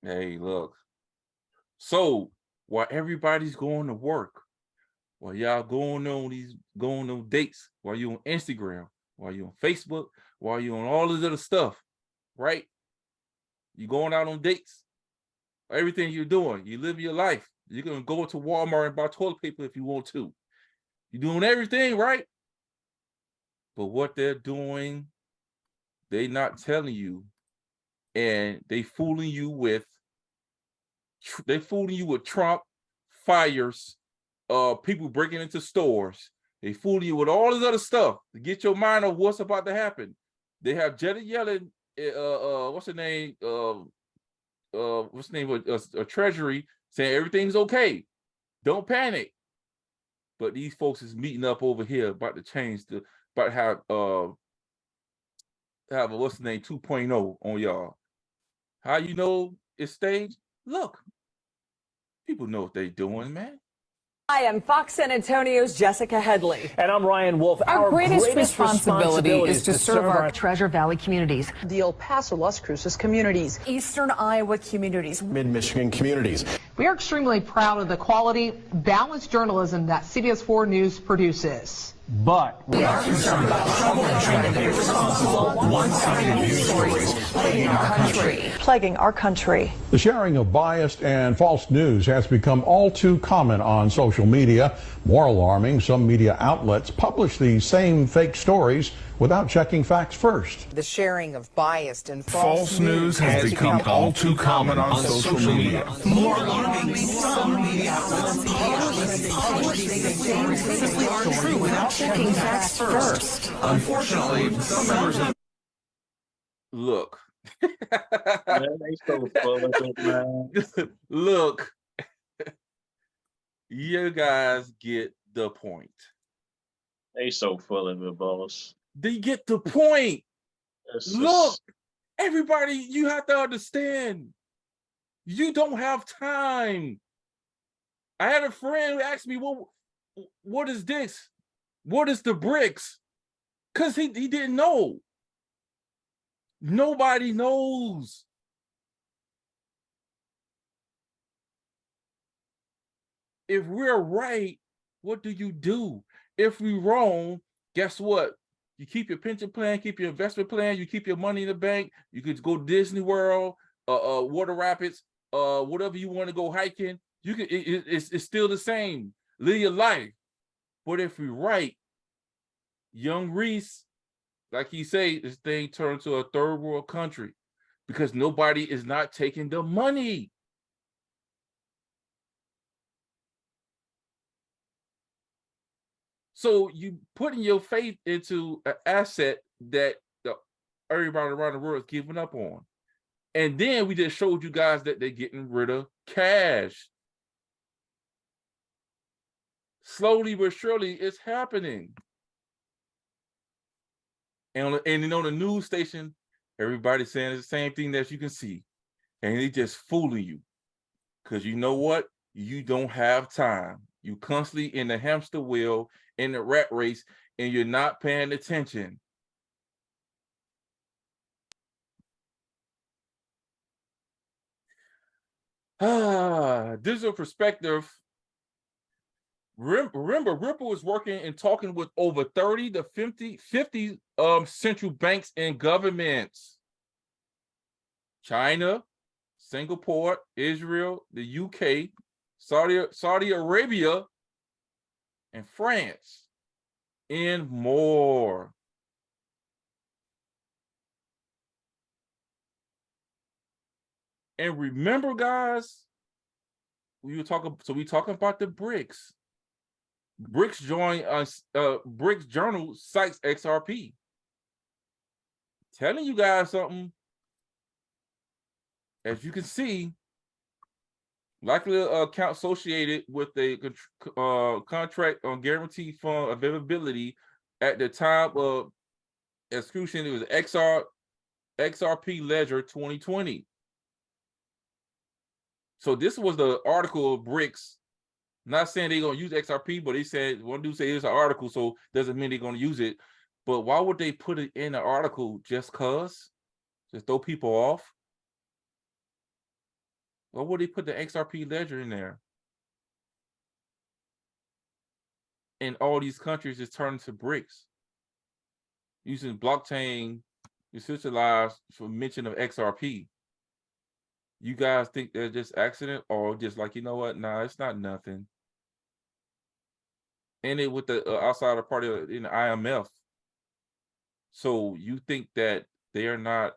Hey, look. So while everybody's going to work, while y'all going on dates, while you on Instagram, while you on Facebook, while you on all this other stuff, right? You going out on dates, everything you're doing, you live your life. You're gonna go to Walmart and buy toilet paper if you want to. You're doing everything right. But what they're doing, they not telling you, and they fooling you with Trump fires, people breaking into stores. They fooling you with all this other stuff to get your mind on what's about to happen. They have Janet Yellen, what's her name? What's the name of Treasury saying everything's okay. Don't panic. But these folks is meeting up over here about to change about have a what's the name 2.0 on y'all. How you know it's staged? Look, people know what they doing, man. Hi, I'm Fox San Antonio's Jessica Headley. And I'm Ryan Wolf. Our greatest responsibility is to serve our Treasure Valley communities, the El Paso, Las Cruces communities, Eastern Iowa communities, Mid-Michigan communities. We are extremely proud of the quality, balanced journalism that CBS 4 News produces. But we are concerned about the trouble and trying to make responsible, one-sided news stories plaguing our country. The sharing of biased and false news has become all too common on social media. More alarming, some media outlets publish these same fake stories without checking facts first. The sharing of biased and false news has become all too common on social media. More alarming, some media outlets publish these same simply aren't true without checking facts first. Unfortunately, some members of Look. Man, they so full of it, man. Look. You guys get the point. They so full of it, boss. They get the point. Look, everybody, you have to understand. You don't have time. I had a friend who asked me, well, what is this? What is the Brics? Because he didn't know. Nobody knows. If we're right, what do? If we're wrong, guess what? You keep your pension plan, keep your investment plan, you keep your money in the bank. You could go to Disney World, Water Rapids, whatever you want to go hiking. You can. It's still the same. Live your life. But if we're right, young Reese, like he say, this thing turned to a third world country because nobody is not taking the money. So you putting your faith into an asset that everybody around the world is giving up on. And then we just showed you guys that they're getting rid of cash. Slowly but surely, it's happening. And you know, the news station, everybody's saying the same thing that you can see. And they just fooling you. Because you know what? You don't have time. You constantly in the hamster wheel, in the rat race, and you're not paying attention. Digital perspective. Remember, Ripple is working and talking with over 30 to 50 central banks and governments. China, Singapore, Israel, the UK, Saudi Arabia, and France, and more. And remember, guys, we talking about the BRICS. BRICS join us. BRICS Journal cites XRP. Telling you guys something. As you can see, likely account associated with a contract on guaranteed fund availability at the time of execution. It was XRP Ledger 2020. So this was the article of BRICS. Not saying they're gonna use XRP, but they said one dude say it's an article, so doesn't mean they're gonna use it. But why would they put it in the article just cause? Just throw people off? Why would they put the XRP ledger in there? And all these countries is turning to BRICS. Using blockchain decentralized for mention of XRP. You guys think they're just accident or just like, you know what? Nah, it's not nothing. And it with the outsider party in the IMF. So you think that they are not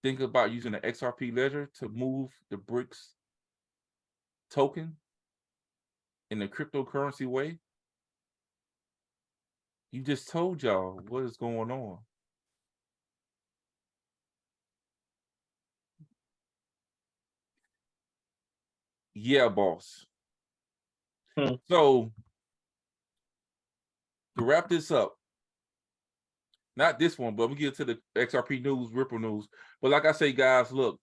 thinking about using the XRP ledger to move the BRICS token in a cryptocurrency way? You just told y'all what is going on. Yeah, boss. So to wrap this up, not this one, but we get to the XRP news, Ripple news. But like I say, guys, look,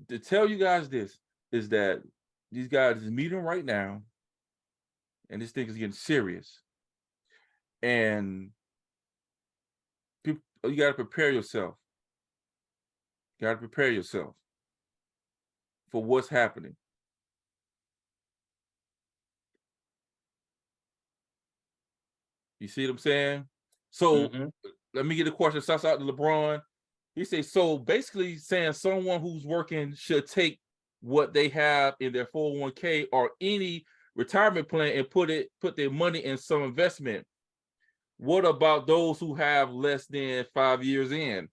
to tell you guys this is that these guys is meeting right now, and this thing is getting serious. And people, you got to prepare yourself. You got to prepare yourself for what's happening. You see what I'm saying? So let me get a question. Shouts out to LeBron. He says, so basically saying someone who's working should take what they have in their 401k or any retirement plan and put their money in some investment. What about those who have less than 5 years in?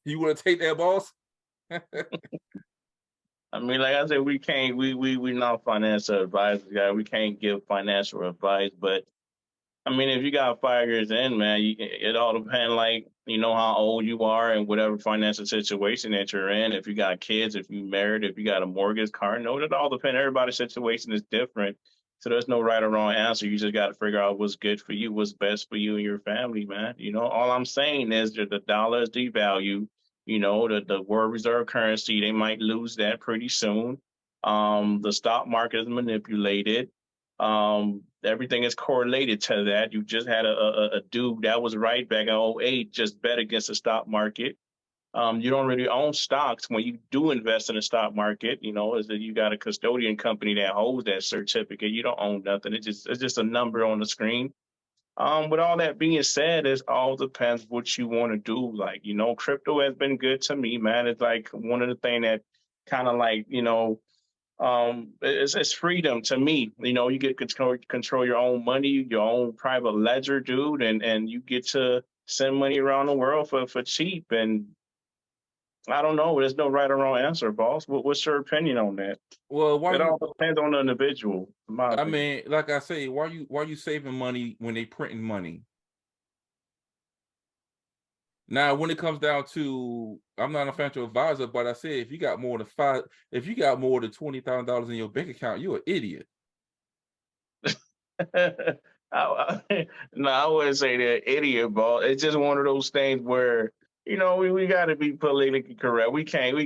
You want to take that, boss? I mean, like I said, we can't. We not financial advisors, guys. We can't give financial advice. But I mean, if you got 5 years in, man, it all depends. Like, you know how old you are and whatever financial situation that you're in. If you got kids, if you married, if you got a mortgage, car note, it all depends. Everybody's situation is different. So there's no right or wrong answer. You just got to figure out what's good for you, what's best for you and your family, man. You know, all I'm saying is that the dollar is devalued. You know, the world reserve currency, they might lose that pretty soon. The stock market is manipulated. Everything is correlated to that. You just had a dude that was right back in 2008, just bet against the stock market. You don't really own stocks when you do invest in the stock market. You know, is that you got a custodian company that holds that certificate. You don't own nothing. It's just a number on the screen. With all that being said, it all depends what you want to do. Like, you know, crypto has been good to me, man. It's like one of the things that kind of like, you know, it's freedom to me. You know, you get control your own money, your own private ledger, dude, and you get to send money around the world for cheap. And I don't know. There's no right or wrong answer, boss. What's your opinion on that? Well, It all depends on the individual. I mean, like I say, why you saving money when they printing money? Now, when it comes down to, I'm not a financial advisor, but I said if you got more than $20,000 in your bank account, you're an idiot. No, I wouldn't say they're idiot, boss. It's just one of those things where, you know, we got to be politically correct. You can't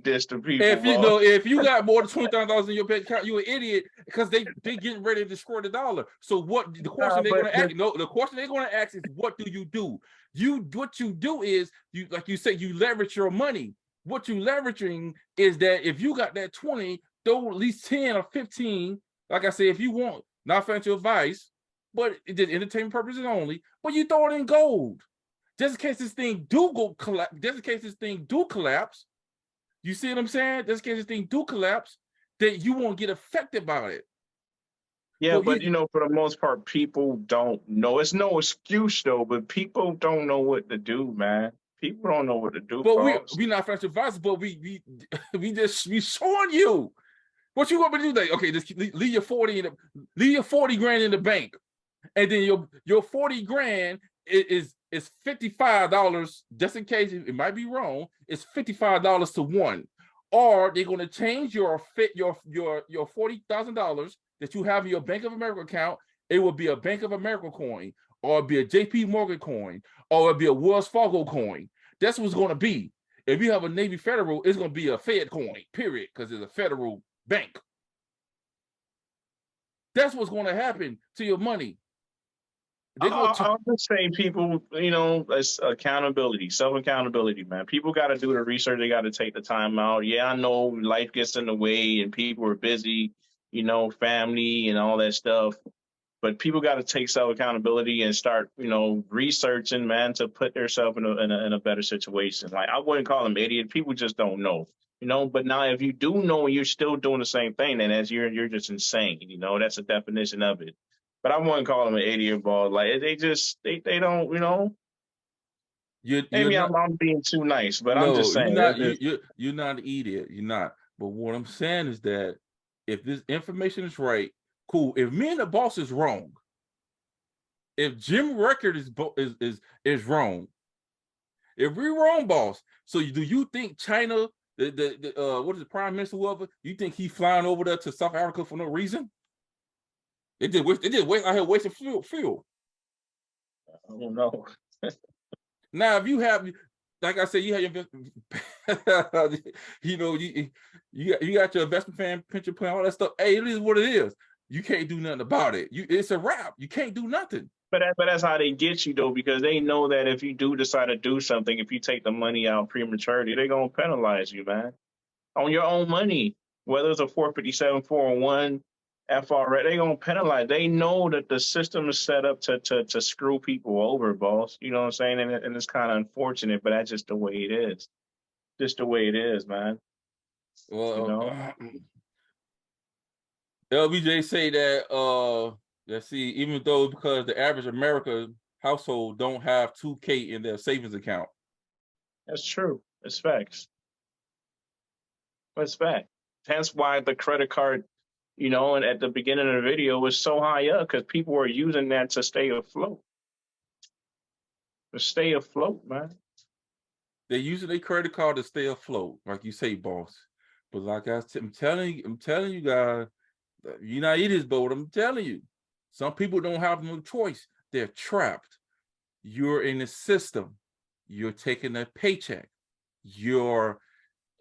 diss the people. If you got more than $20,000 in your bank account, you're an idiot because they getting ready to destroy the dollar. So what the question they're going to ask? No, the question they're going to ask is, what do you do? What you do is you, like you say, you leverage your money. What you leveraging is that if you got that 20, throw at least 10 or 15. Like I say, if you want, not financial advice, but it did entertainment purposes only. But you throw it in gold, just in case this thing do collapse. Just in case this thing do collapse. You see what I'm saying? Just in case this thing do collapse, that you won't get affected by it. Yeah, but you know, for the most part, people don't know. It's no excuse though, but people don't know what to do, man. People don't know what to do. But we not financial advisors, but we showing you what you want me to do. Like, okay, just leave your 40 grand in the bank, and then your 40 grand is $55. Just in case it might be wrong, it's $55 to one. Or they're going to change your $40,000 that you have in your Bank of America account. It will be a Bank of America coin, or it'll be a JP Morgan coin, or it'll be a Wells Fargo coin. That's what it's going to be. If you have a Navy Federal, it's going to be a Fed coin, period, because it's a federal bank. That's what's going to happen to your money. I'm just saying, people, you know, it's accountability, self-accountability, man. People got to do the research. They got to take the time out. Yeah, I know life gets in the way and people are busy, you know, family and all that stuff. But people got to take self-accountability and start, you know, researching, man, to put themselves in a better situation. Like, I wouldn't call them idiot. People just don't know, you know. But now, if you do know and you're still doing the same thing, then you're just insane. You know, that's the definition of it. But I wouldn't call them an idiot, ball. Like, they don't, you know. Maybe I'm being too nice, but I'm just saying. You're not an idiot. You're not. But what I'm saying is that if this information is right, cool. If me and the boss is wrong, if Jim Record is wrong, if we're wrong, boss. So do you think China, what is the prime minister, whoever, you think he's flying over there to South Africa for no reason? It did waste out here wasting fuel. I don't know. Now, if you have, like I said, you have your, you know, you got your investment pension plan, all that stuff. Hey, it is what it is. You can't do nothing about it. It's a wrap. You can't do nothing. But that's how they get you, though, because they know that if you do decide to do something, if you take the money out prematurely, they're gonna penalize you, man, on your own money. Whether it's a 457, 401. FRA, they gonna penalize. They know that the system is set up to screw people over, boss. You know what I'm saying? And it's kind of unfortunate, but that's just the way it is. Just the way it is, man. Well, you know? LBJ say that let's see, even though because the average American household don't have $2K in their savings account. That's true. It's facts. It's fact. Hence why the credit card, you know, and at the beginning of the video was so high up because people were using that to stay afloat. To stay afloat, man. They're using their credit card to stay afloat, like you say, boss. But like I'm telling you guys, you're not idiots, but I'm telling you, some people don't have no choice. They're trapped. You're in the system. You're taking a paycheck. You're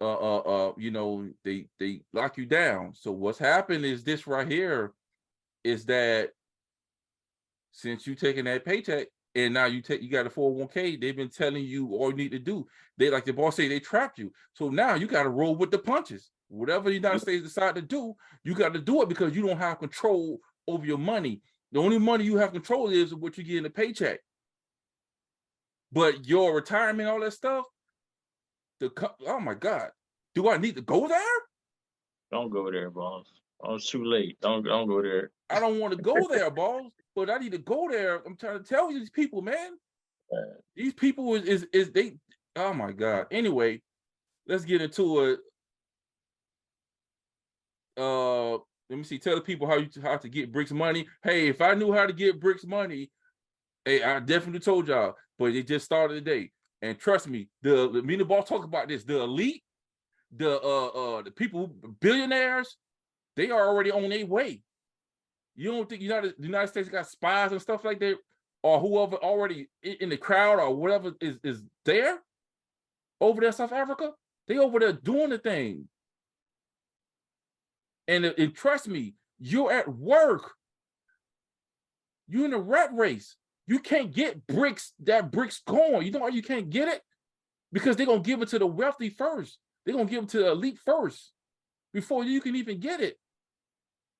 you know, they lock you down. So what's happened is this right here is that since you taking that paycheck and now you got a 401k, they've been telling you all you need to do. They, like the boss say, they trapped you. So now you got to roll with the punches. Whatever the United States decide to do, you got to do it because you don't have control over your money. The only money you have control is what you get in the paycheck. But your retirement, all that stuff, oh my God, do I need to go there? Don't go there, boss. Oh, it's too late. Don't go there. I don't want to go there, boss, but I need to go there. I'm trying to tell you, these people, man. These people is they. Oh my God. Anyway, let's get into it. Let me see. Tell the people how to get Brics money. Hey, if I knew how to get Brics money, hey, I definitely told y'all. but it just started today. And trust me, me and the boss talk about this. The elite, the people, billionaires, they are already on their way. You don't think the United States got spies and stuff like that, or whoever already in the crowd or whatever is there over there in South Africa? They over there doing the thing. And trust me, you're at work. You're in a rat race. You can't get Brics going. You know why you can't get it? Because they're going to give it to the wealthy first. They're going to give it to the elite first before you can even get it.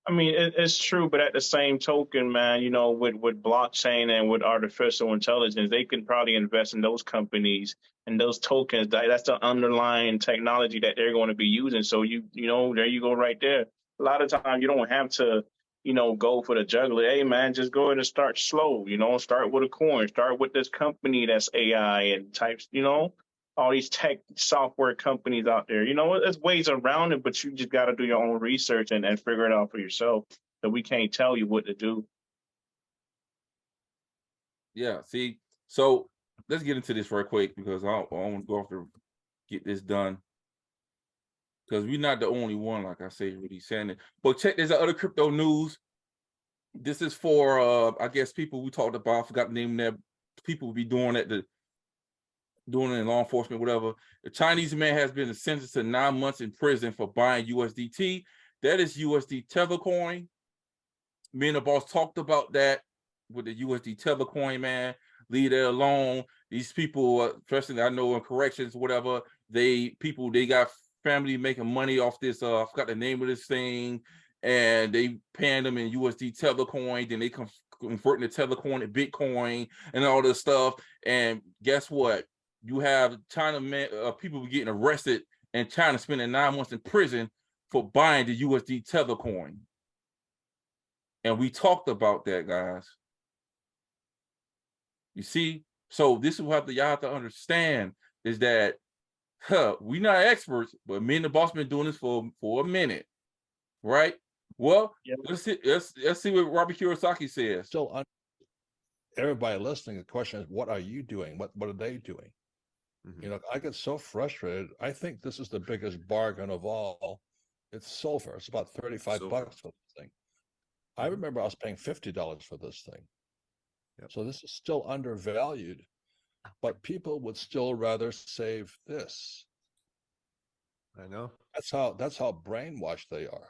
I mean, it's true, but at the same token, man, you know, with blockchain and with artificial intelligence, they can probably invest in those companies and those tokens. That's the underlying technology that they're going to be using. So you know, there you go, right there. A lot of times you don't have to, you know, go for the juggler. Hey, man, just go ahead and start slow. You know, start with a coin. Start with this company that's AI and types. You know, all these tech software companies out there. You know, there's ways around it, but you just got to do your own research and figure it out for yourself. So we can't tell you what to do. Yeah, see, so let's get into this real quick because I want to go off to get this done. Because we're not the only one, like I say, really saying it. But check, there's other crypto news. This is for, I guess, people we talked about. I forgot the name of that. People will be doing it in law enforcement, whatever. The Chinese man has been sentenced to 9 months in prison for buying USDT. That is USD Tether coin. Me and the boss talked about that with the USD Tether coin, man. Leave that alone. These people, especially I know in corrections, whatever, they got family making money off this. I forgot the name of this thing, and they paying them in USD Tether coin. Then they converting the Tether coin to Bitcoin and all this stuff. And guess what? You have China people getting arrested in China, spending 9 months in prison for buying the USD Tether coin. And we talked about that, guys. You see, so this is what y'all have to understand is that we're not experts, but me and the boss been doing this for a minute, right? Well, let's see what Robert Kiyosaki says. Still, everybody listening, the question is, what are you doing? What are they doing? You know, I get so frustrated. I think this is the biggest bargain of all. It's silver. It's about 35 bucks for this thing. I remember I was paying $50 for this thing. So this is still undervalued, but people would still rather save this. I know. That's how brainwashed they are.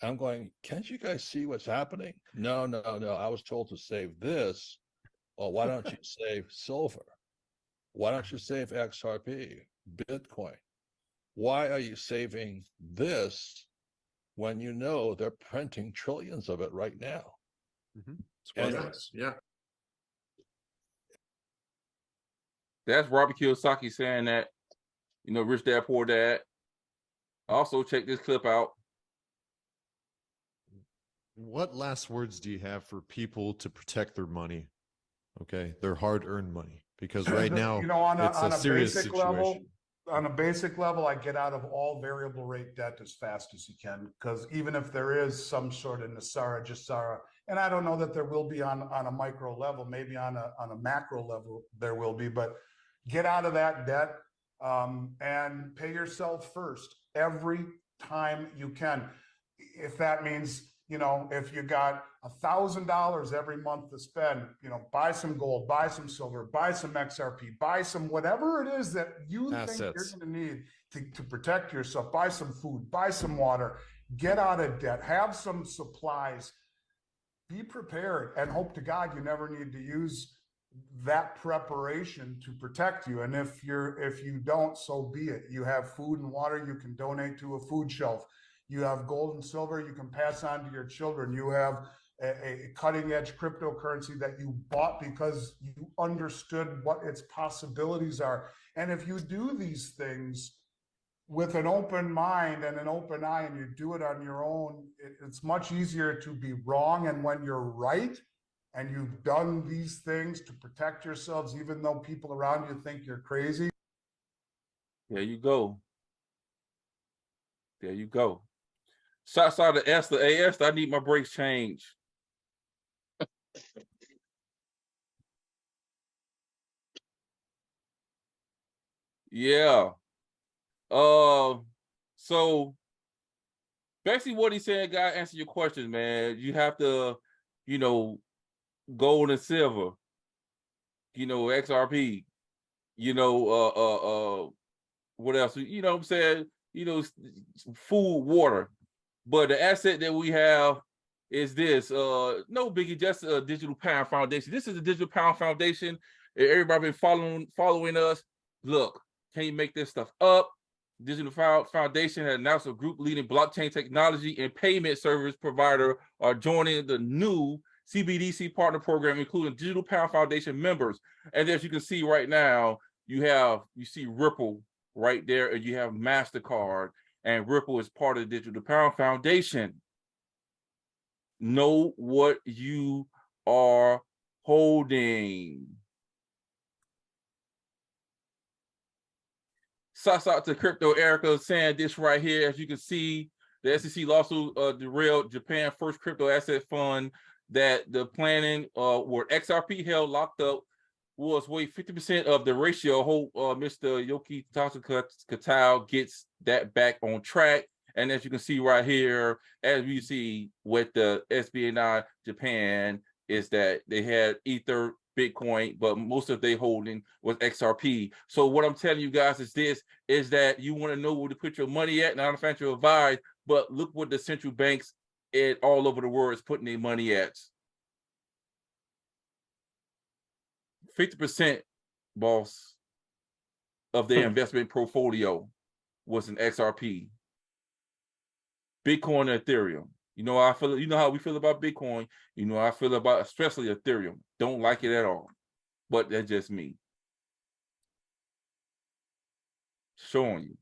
I'm going, can't you guys see what's happening? No. I was told to save this. Well, why don't you save silver? Why don't you save XRP, Bitcoin? Why are you saving this when you know they're printing trillions of it right now? Yeah. That's Robert Kiyosaki saying that, you know, Rich Dad, Poor Dad. Also, check this clip out. What last words do you have for people to protect their money? Okay, their hard-earned money. Because right now, you know, on a serious basic situation. level, on a basic level, I get out of all variable rate debt as fast as you can, because even if there is some sort of Nasara, Jasara, and I don't know that there will be on a micro level, maybe on a macro level there will be, but get out of that debt and pay yourself first every time you can. If that means, you know, if you got $1,000 every month to spend, you know, buy some gold, buy some silver, buy some XRP, buy some whatever it is that you think you're going to need to protect yourself, buy some food, buy some water, get out of debt, have some supplies, be prepared, and hope to God you never need to use that preparation to protect you. And if you don't, so be it. You have food and water you can donate to a food shelf. You have gold and silver you can pass on to your children. You have a cutting edge cryptocurrency that you bought because you understood what its possibilities are. And if you do these things with an open mind and an open eye, and you do it on your own, it's much easier to be wrong. And when you're right, and you've done these things to protect yourselves, even though people around you think you're crazy. There you go. There you go. Shouts out to Esther. Hey, Esther, I need my brakes changed. Yeah. So basically what he's saying, guy, answer your question, man. You have to, you know, gold and silver, you know, XRP, you know, what else? You know what I'm saying? You know, food, water. But the asset that we have is this. No biggie, just a Digital Pound Foundation. This is the Digital Pound Foundation. Everybody been following us. Look, can you make this stuff up? Digital Foundation has announced a group leading blockchain technology and payment service provider are joining the new CBDC partner program, including Digital Pound Foundation members. And as you can see right now, you see Ripple right there, and you have MasterCard, and Ripple is part of the Digital Pound Foundation. Know what you are holding. Shouts out to Crypto Erica saying this right here. As you can see, the SEC lawsuit derailed Japan first crypto asset fund that the planning where XRP held locked up was weigh 50% of the ratio. Hope Mr. Yoki Tatsuka gets that back on track. And as you can see right here, as we see with the SBA9 Japan, is that they had Ether, Bitcoin, but most of their holding was XRP. So what I'm telling you guys is this, is that you want to know where to put your money at, not a financial advice, but look what the central banks all over the world is putting their money at. 50%, boss, of their investment portfolio was in XRP, Bitcoin, and Ethereum. You know how I feel. You know how we feel about Bitcoin. You know how I feel about especially Ethereum. Don't like it at all. But that's just me. Showing you.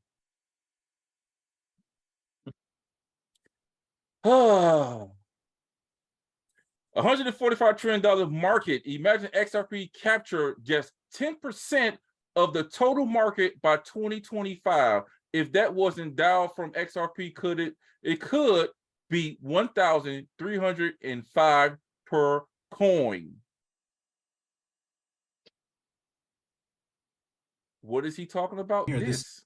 $145 trillion market. Imagine XRP capture just 10% of the total market by 2025. If that wasn't dialed from XRP, it could be 1,305 per coin. What is he talking about? This.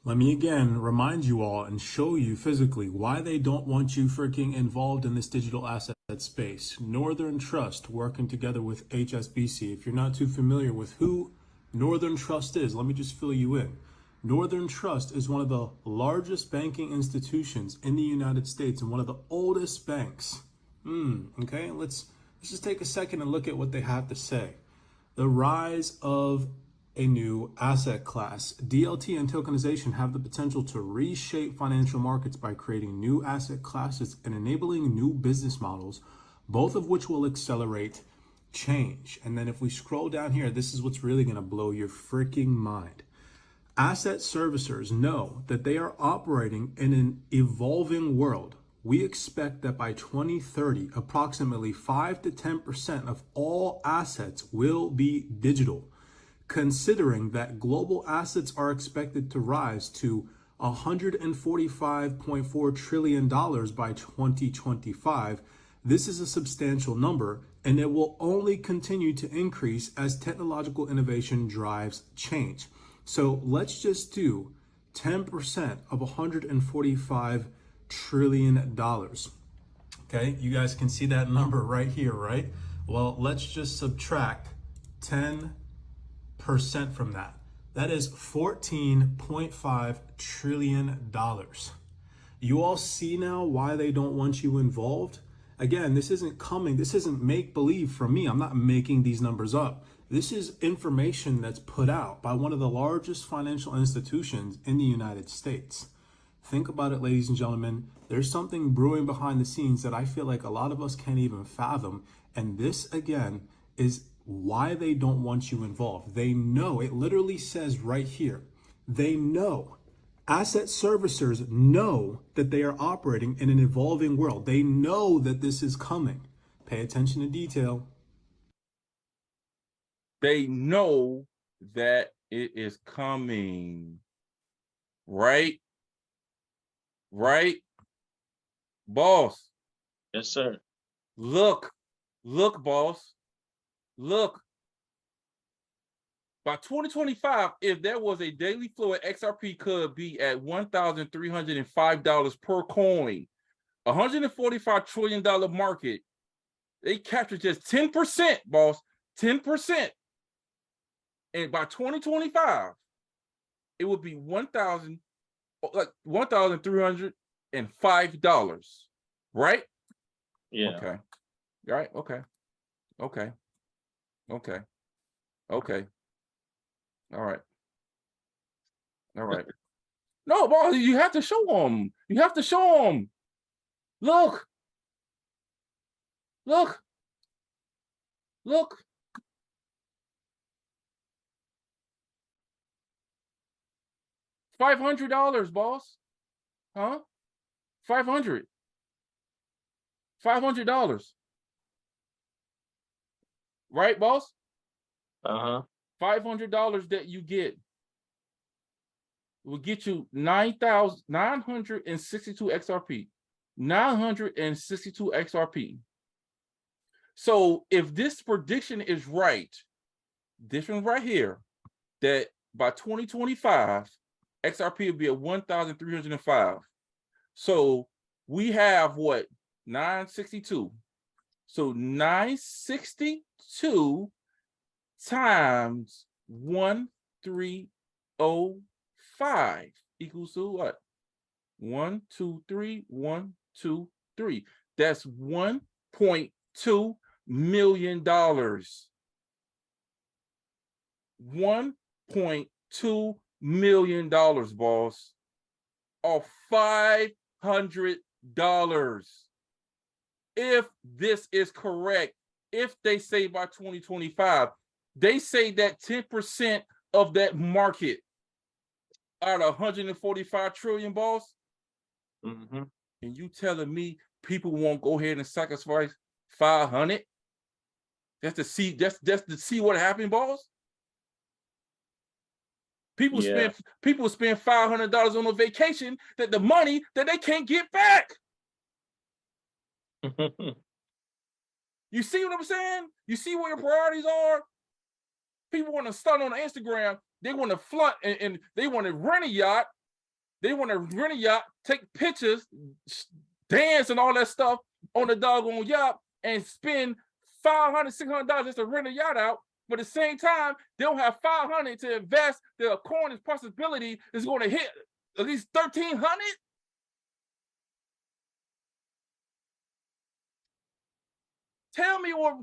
Let me again remind you all and show you physically why they don't want you freaking involved in this digital asset space. Northern Trust working together with HSBC. If you're not too familiar with who Northern Trust is, let me just fill you in. Northern Trust is one of the largest banking institutions in the United States and one of the oldest banks. Okay, let's just take a second and look at what they have to say. The rise of a new asset class. DLT and tokenization have the potential to reshape financial markets by creating new asset classes and enabling new business models, both of which will accelerate change. And then if we scroll down here, this is what's really going to blow your freaking mind. Asset servicers know that they are operating in an evolving world. We expect that by 2030, approximately 5 to 10% of all assets will be digital. Considering that global assets are expected to rise to $145.4 trillion by 2025, this is a substantial number, and it will only continue to increase as technological innovation drives change. So let's just do 10% of $145 trillion. Okay, you guys can see that number right here, right? Well, let's just subtract 10% from that. That is $14.5 trillion. You all see now why they don't want you involved? Again, this isn't make-believe from me. I'm not making these numbers up. This is information that's put out by one of the largest financial institutions in the United States. Think about it, ladies and gentlemen. There's something brewing behind the scenes that I feel like a lot of us can't even fathom. And this, again, is why they don't want you involved. They know, it literally says right here, they know, asset servicers know that they are operating in an evolving world. They know that this is coming. Pay attention to detail. They know that it is coming. Right? Right? Boss. Yes, sir. Look, boss. Look. By 2025, if there was a daily flow at XRP could be at $1,305 per coin, $145 trillion market. They captured just 10%, boss, 10%. And by 2025, it would be $1,305, right? Yeah. Okay. Right. Okay. Okay. Okay. Okay. All right. All right. No, boss, you have to show them. You have to show them. Look. Look. Look. $500, boss. Huh? $500. $500. Right, boss? Uh-huh. $500 that you get will get you 9,962 XRP. 962 XRP. So if this prediction is right, this one right here, that by 2025, XRP will be at 1,305. So we have what? 962. So 962 times 1,305 equals to what? 1, 2, 3, 1, 2, 3. That's $1.2 million. $1.2 million, boss, off $500. If this is correct, if they say by 2025, they say that 10% of that market out of 145 trillion, boss. Mm-hmm. And you telling me people won't go ahead and sacrifice 500? That's to see. That's to see what happened, boss. People spend $500 on a vacation that the money that they can't get back. You see what I'm saying? You see where your priorities are? People want to stunt on Instagram. They want to flaunt and they want to rent a yacht. They want to rent a yacht, take pictures, dance and all that stuff on the doggone yacht and spend $500, $600 just to rent a yacht out. But at the same time, they don't have $500 to invest. Their coin is possibility is going to hit at least $1,300. Tell me what.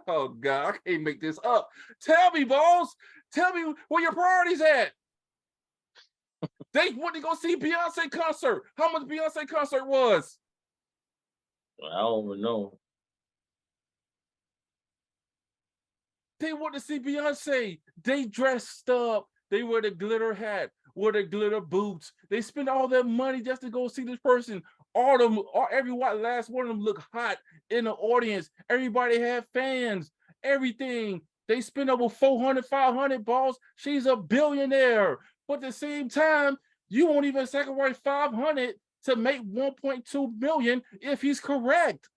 Oh God, I can't make this up. Tell me, boss. Tell me where your priorities at. They went to go see Beyonce concert. How much Beyonce concert was? I don't even know. They went to see Beyonce. They dressed up. They wear the glitter hat, wear the glitter boots. They spend all their money just to go see this person. Every last one of them look hot in the audience. Everybody had fans, everything. They spend over 400, 500 balls. She's a billionaire. But at the same time, you won't even sacrifice 500 to make 1.2 million if he's correct.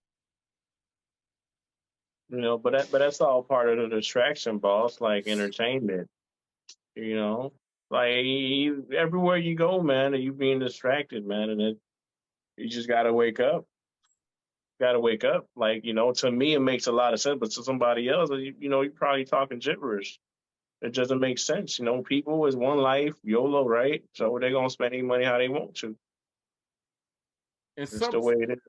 You know, but that's all part of the distraction, boss, like entertainment. You know, like everywhere you go, man, you being distracted, man, and you just gotta wake up. Gotta wake up. Like, you know, to me it makes a lot of sense, but to somebody else, you know, you're probably talking gibberish. It doesn't make sense. You know, people is one life, YOLO, right? So they're gonna spend any money how they want to. And it's the way it is.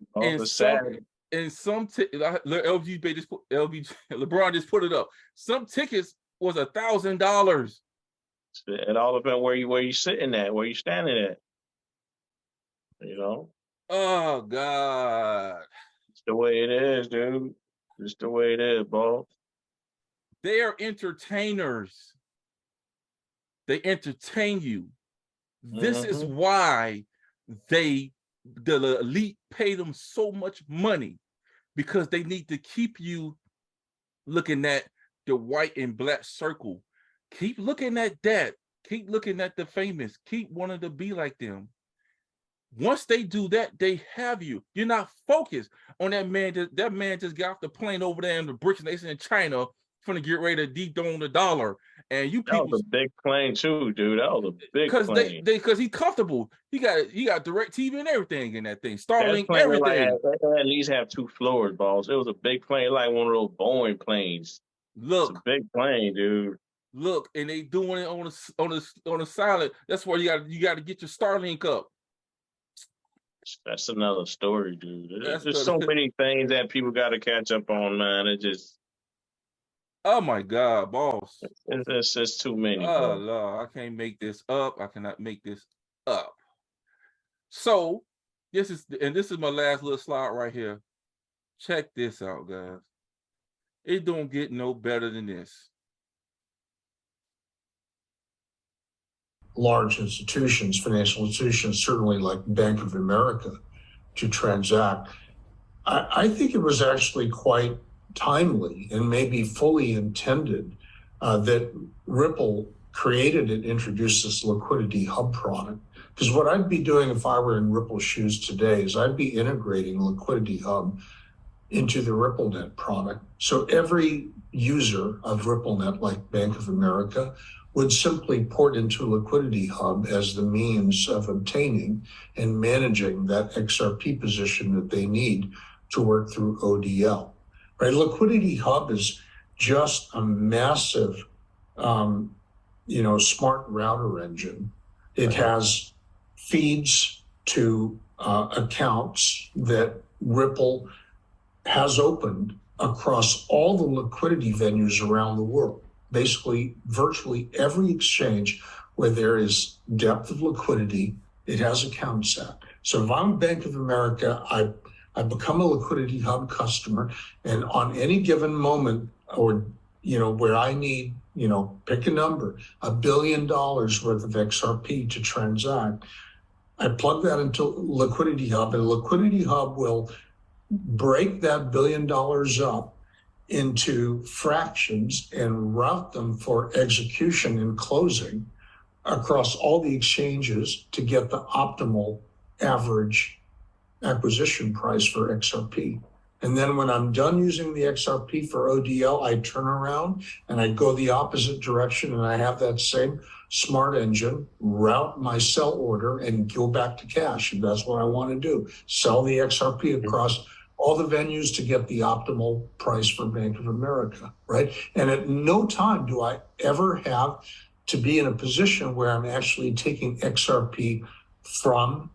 It's sad. And some LeBron just put it up. Some tickets was $1,000. It all depends where you sitting at, where you standing at. You know. Oh God. It's the way it is, dude. It's the way it is, boss. They are entertainers. They entertain you. This is why the elite pay them so much money, because they need to keep you looking at the white and black circle. Keep looking at that. Keep looking at the famous. Keep wanting to be like them. Once they do that, they have you. You're not focused on that man. That man just got off the plane over there in the Brics Nation in China, finna get ready to dethrone the dollar. And you That people, was a big plane too, dude. That was a big because plane. because he's comfortable. He got direct TV and everything in that thing, That Starlink, plane like everything. at least have 2 floors, boss. It was a big plane, like one of those Boeing planes. Look, it's a big plane, dude. Look, and they doing it on a silent. That's why you got to get your Starlink up. That's another story, dude. That's There's so many things that people got to catch up on, man. It just, oh my God, boss. it's just too many, Oh bro. Lord, I can't make this up. I cannot make this up. So this is my last little slide right here. Check this out, guys. It don't get no better than this. Large institutions, financial institutions, certainly like Bank of America, to transact. I think it was actually quite timely and maybe fully intended that Ripple created and introduced this liquidity hub product. Because what I'd be doing if I were in Ripple's shoes today is I'd be integrating liquidity hub into the RippleNet product. So every user of RippleNet, like Bank of America, would simply port into Liquidity Hub as the means of obtaining and managing that XRP position that they need to work through ODL. Right? Liquidity Hub is just a massive, smart router engine. It has feeds to accounts that Ripple has opened across all the liquidity venues around the world. Basically, virtually every exchange where there is depth of liquidity, it has accounts at. So if I'm Bank of America, I become a Liquidity Hub customer, and on any given moment, or where I need, pick a number, $1 billion worth of XRP to transact, I plug that into Liquidity Hub, and Liquidity Hub will break that $1 billion up into fractions and route them for execution and closing across all the exchanges to get the optimal average acquisition price for XRP. And then when I'm done using the XRP for ODL, I turn around and I go the opposite direction, and I have that same smart engine route my sell order and go back to cash. And that's what I want to do. Sell the XRP across all the venues to get the optimal price for Bank of America, right? And at no time do I ever have to be in a position where I'm actually taking XRP from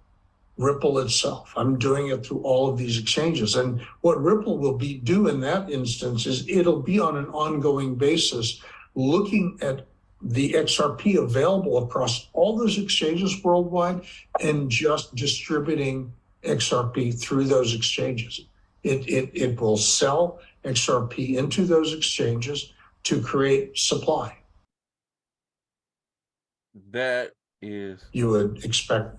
Ripple itself. I'm doing it through all of these exchanges. And what Ripple will do in that instance is it'll be on an ongoing basis looking at the XRP available across all those exchanges worldwide and just distributing XRP through those exchanges. It will sell XRP into those exchanges to create supply. That is, you would expect,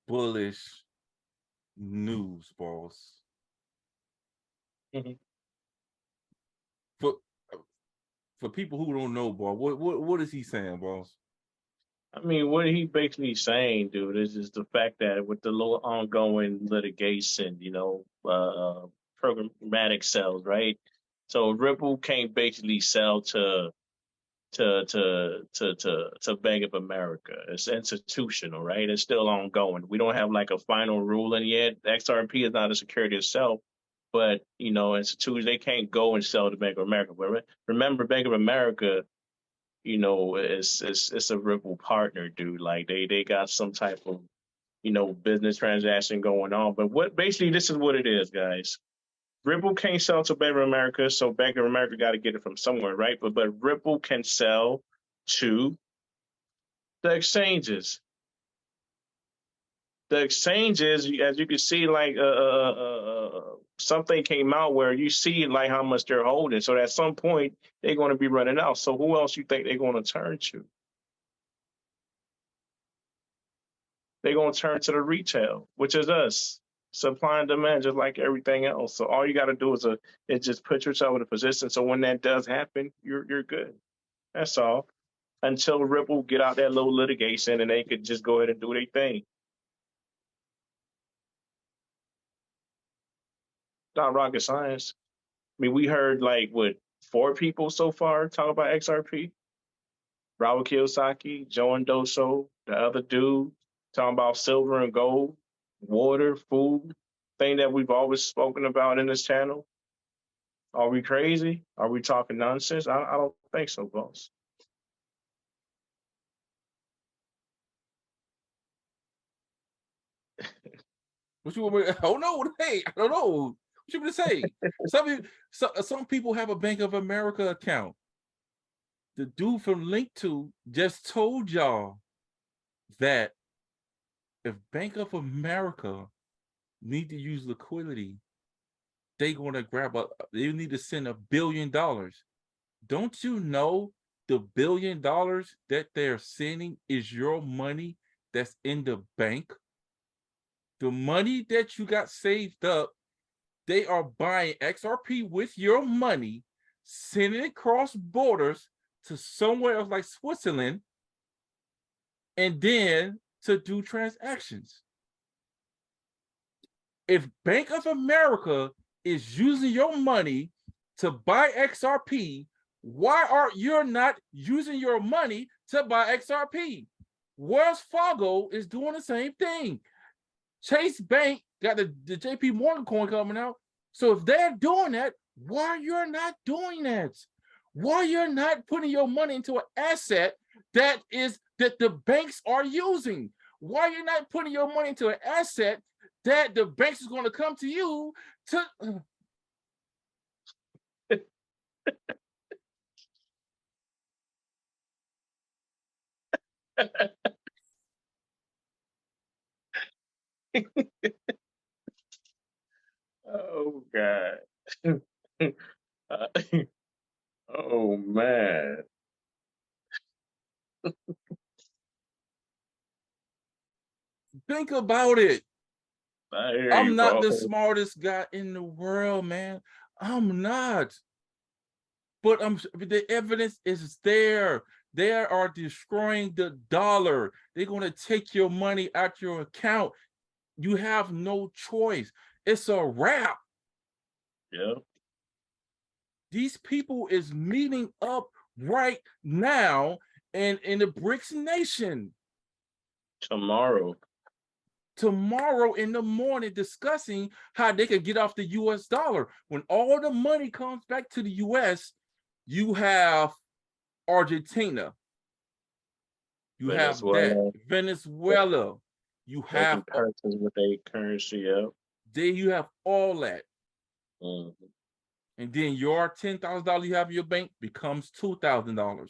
bullish news, boss. For people who don't know, boss, what is he saying, boss? I mean, what he basically saying, dude, is just the fact that with the little ongoing litigation, programmatic sales, right? So Ripple can't basically sell to Bank of America. It's institutional, right? It's still ongoing. We don't have like a final ruling yet. XRP is not a security itself, but institutions, they can't go and sell to Bank of America. But remember, Bank of America, it's a Ripple partner, dude. Like they got some type of business transaction going on. But basically this is what it is, guys. Ripple can't sell to Bank of America, so Bank of America got to get it from somewhere, right? But Ripple can sell to the exchanges. The exchanges, as you can see, like something came out where you see like how much they're holding. So at some point they're going to be running out. So who else you think they're going to turn to? They're going to turn to the retail, which is us. Supply and demand, just like everything else. So all you got to do is just put yourself in a position. So when that does happen, you're good. That's all. Until Ripple get out that little litigation and they could just go ahead and do their thing. Not rocket science. I mean, we heard like what 4 people so far talk about XRP. Robert Kiyosaki, Joe Doso, the other dude talking about silver and gold, water, food, thing that we've always spoken about in this channel. Are we crazy? Are we talking nonsense? I don't think so, boss. What you want me to, oh no, hey, I don't know. What you want me to say? Some people have a Bank of America account. The dude from Link2 just told y'all that if Bank of America need to use liquidity, they need to send $1 billion. Don't you know the $1 billion that they're sending is your money that's in the bank? The money that you got saved up, they are buying XRP with your money, sending it across borders to somewhere else like Switzerland, and then to do transactions. If Bank of America is using your money to buy XRP, why are you not using your money to buy XRP? Wells Fargo is doing the same thing. Chase Bank got the JP Morgan coin coming out. So if they're doing that, why you're not doing that? Why you're not putting your money into an asset that the banks are using? Why you're not putting your money into an asset that the banks is going to come to you to Oh God. Oh man. think about it. I hear I'm you, not bro. the smartest guy in the world, man. I'm not. But the evidence is there. They are destroying the dollar. They're going to take your money out your account. You have no choice. It's a wrap. Yeah. These people is meeting up right now in the BRICS nation. Tomorrow in the morning, discussing how they could get off the US dollar. When all the money comes back to the US, you have Argentina. You have that. Venezuela. You have currencies with a currency, yeah. Then you have all that. Mm-hmm. And then your $10,000 you have in your bank becomes $2,000.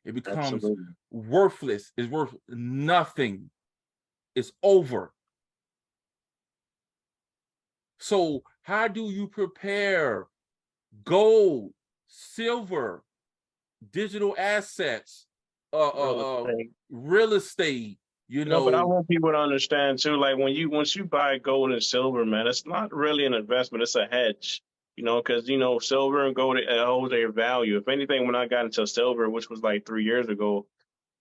It becomes worthless. It's worth nothing. It's over. So how do you prepare gold, silver, digital assets, real estate, you know? But I want people to understand too, like once you buy gold and silver, man, it's not really an investment, it's a hedge. Because silver and gold, it holds their value. If anything, when I got into silver, which was like 3 years ago,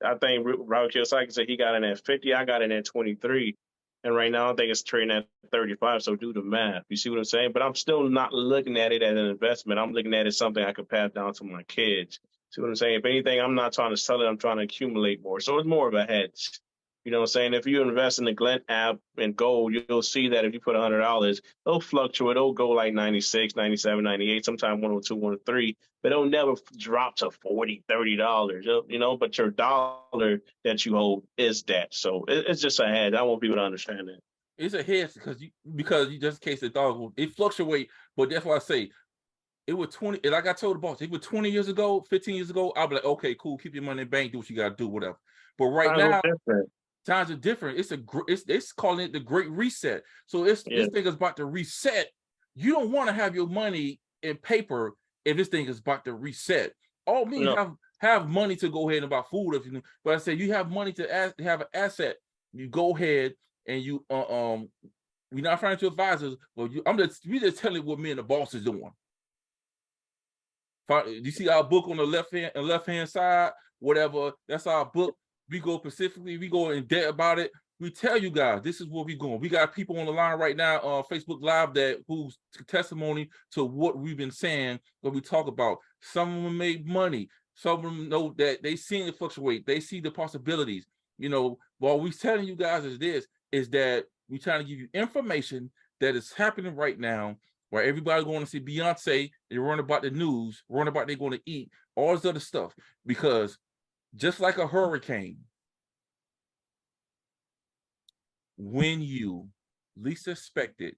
I think Robert Kiyosaki said he got in at 50, I got in at 23. And right now I think it's trading at 35. So do the math. You see what I'm saying? But I'm still not looking at it as an investment. I'm looking at it as something I could pass down to my kids. See what I'm saying? If anything, I'm not trying to sell it, I'm trying to accumulate more. So it's more of a hedge. You know what I'm saying? If you invest in the Glint app in gold, you'll see that if you put $100, it'll fluctuate. It'll go like 96, 97, 98, sometimes 102, 103, but it'll never drop to $40, $30, but your dollar that you hold is that. So it's just a hedge. I want people to understand that. It's a hedge because you just in case the dollar, it fluctuate, but that's why I say it was 20, like I told the boss, it was 20 years ago, 15 years ago, I'll be like, okay, cool, keep your money in the bank, do what you gotta do, whatever. But right now, times are different. It's calling it the Great Reset. So this thing is about to reset. You don't want to have your money in paper if this thing is about to reset. All means have money to go ahead and buy food if you. But I said you have money to have an asset. You go ahead and you we're not financial advisors, but we just telling you what me and the boss is doing. You see our book on the left hand side, whatever. That's our book. We go specifically, we go in depth about it. We tell you guys, this is where we're going. We got people on the line right now on Facebook Live that whose testimony to what we've been saying, what we talk about. Some of them made money. Some of them know that they seen it fluctuate. They see the possibilities. You know, what we're telling you guys is that we're trying to give you information that is happening right now, where everybody's going to see Beyonce, they're running about the news, running about they're going to eat, all this other stuff. Because just like a hurricane, when you least expect it,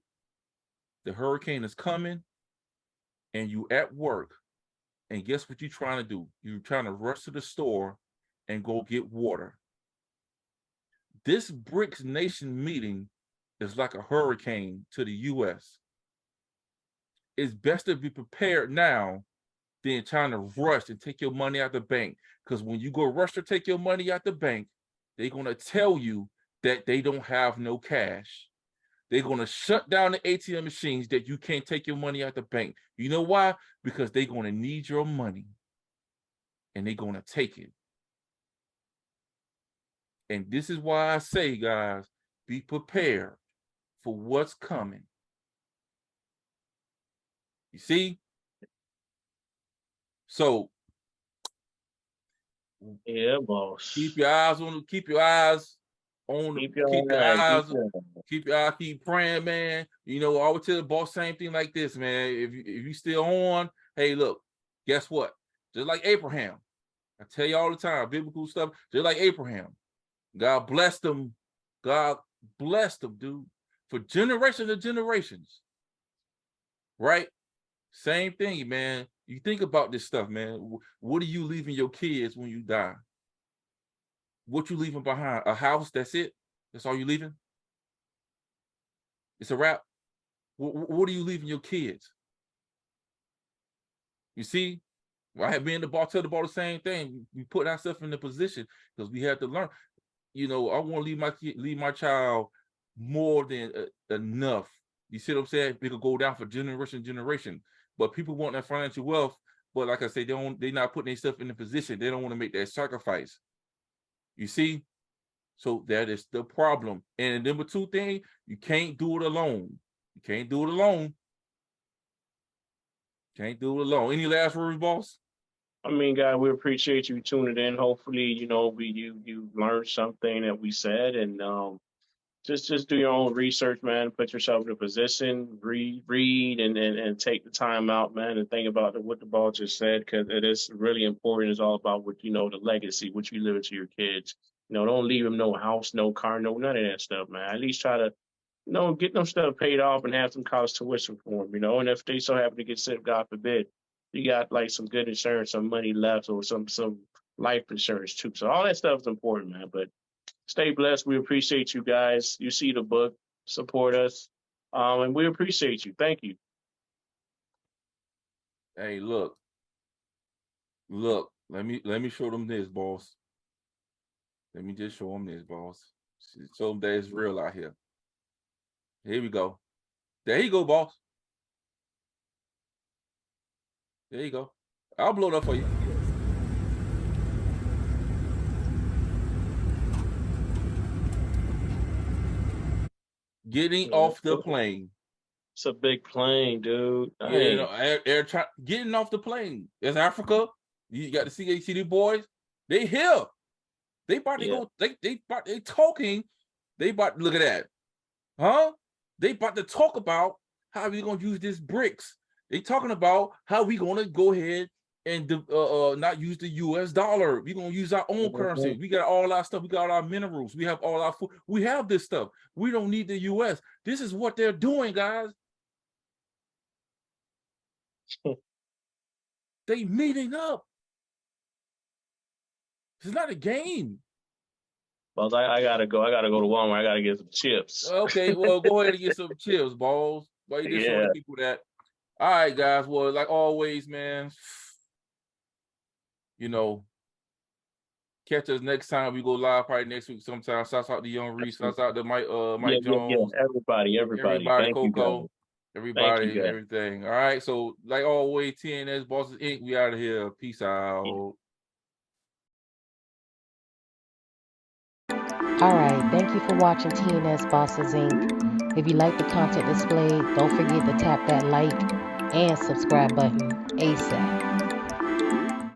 the hurricane is coming and you at work, and guess what you're trying to do? You're trying to rush to the store and go get water. This BRICS Nation meeting is like a hurricane to the U.S. It's best to be prepared now than trying to rush and take your money out the bank. Because when you go rush to take your money out the bank, they're going to tell you that they don't have no cash. They're going to shut down the ATM machines that you can't take your money out the bank. You know why? Because they're going to need your money and they're going to take it. And this is why I say, guys, be prepared for what's coming. You see? So, yeah, boss. Keep your eyes on keep praying, man. You know, I always tell the boss same thing like this, man. If you still on, hey, look, guess what? Just like Abraham, I tell you all the time, biblical stuff. Just like Abraham, God blessed them. God blessed them, dude, for generations and generations. Right? Same thing, man. You think about this stuff, man. What are you leaving your kids when you die? What you leaving behind? A house, that's it? That's all you leaving? It's a wrap? What are you leaving your kids? You see? I have been the ball, tell the ball the same thing. We put ourselves in the position because we have to learn. You know, I want to leave my child more than enough. You see what I'm saying? We could go down for generation. But people want that financial wealth. But like I say, they're not putting themselves in the position. They don't want to make that sacrifice. You see? So that is the problem. And number two thing, you can't do it alone. You can't do it alone. Can't do it alone. Any last words, boss? I mean, guys, we appreciate you tuning in. Hopefully, you know, you learned something that we said, and just do your own research, man. Put yourself in a position, read, and take the time out, man, and think about what the boss just said, because it is really important. It's all about what, you know, the legacy, what you leave to your kids. You know, don't leave them no house, no car, no none of that stuff, man. At least try to, you know, get them stuff paid off and have some college tuition for them, you know. And if they so happen to get sick, God forbid, you got like some good insurance, some money left, or some life insurance too. So all that stuff is important, man. But stay blessed. We appreciate you guys. You see the book, support us, and we appreciate you. Thank you. Hey, look. Let me show them this, boss. Let me just show them this, boss. Show them that it's real out here. Here we go. There you go, boss. There you go. I'll blow it up for you. Getting off the plane. It's a big plane, dude. You know, getting off the plane. There's Africa. You got to see the boys. They here. They about to go. They talking. They about to look at that. Huh? They about to talk about how we gonna use this BRICS. They talking about how we gonna go ahead and not use the U.S. dollar. We gonna use our own currency. We got all our stuff. We got all our minerals. We have all our food. We have this stuff. We don't need the U.S. This is what they're doing, guys. They meeting up. It's not a game. Well, I gotta go. I gotta go to Walmart. I gotta get some chips. Okay, well, go ahead and get some chips, balls. Why you just showing people that? All right, guys. Well, like always, man. You know, catch us next time. We go live probably next week sometime. Shouts out to Young Reese. Shouts out to Mike Jones. Everybody. Thank Coco. Everybody, you, everything. All right. So, like always, TNS Bosses Inc. We out of here. Peace out. Yeah. Alright, thank you for watching TNS Bosses Inc. If you like the content displayed, don't forget to tap that like and subscribe button ASAP.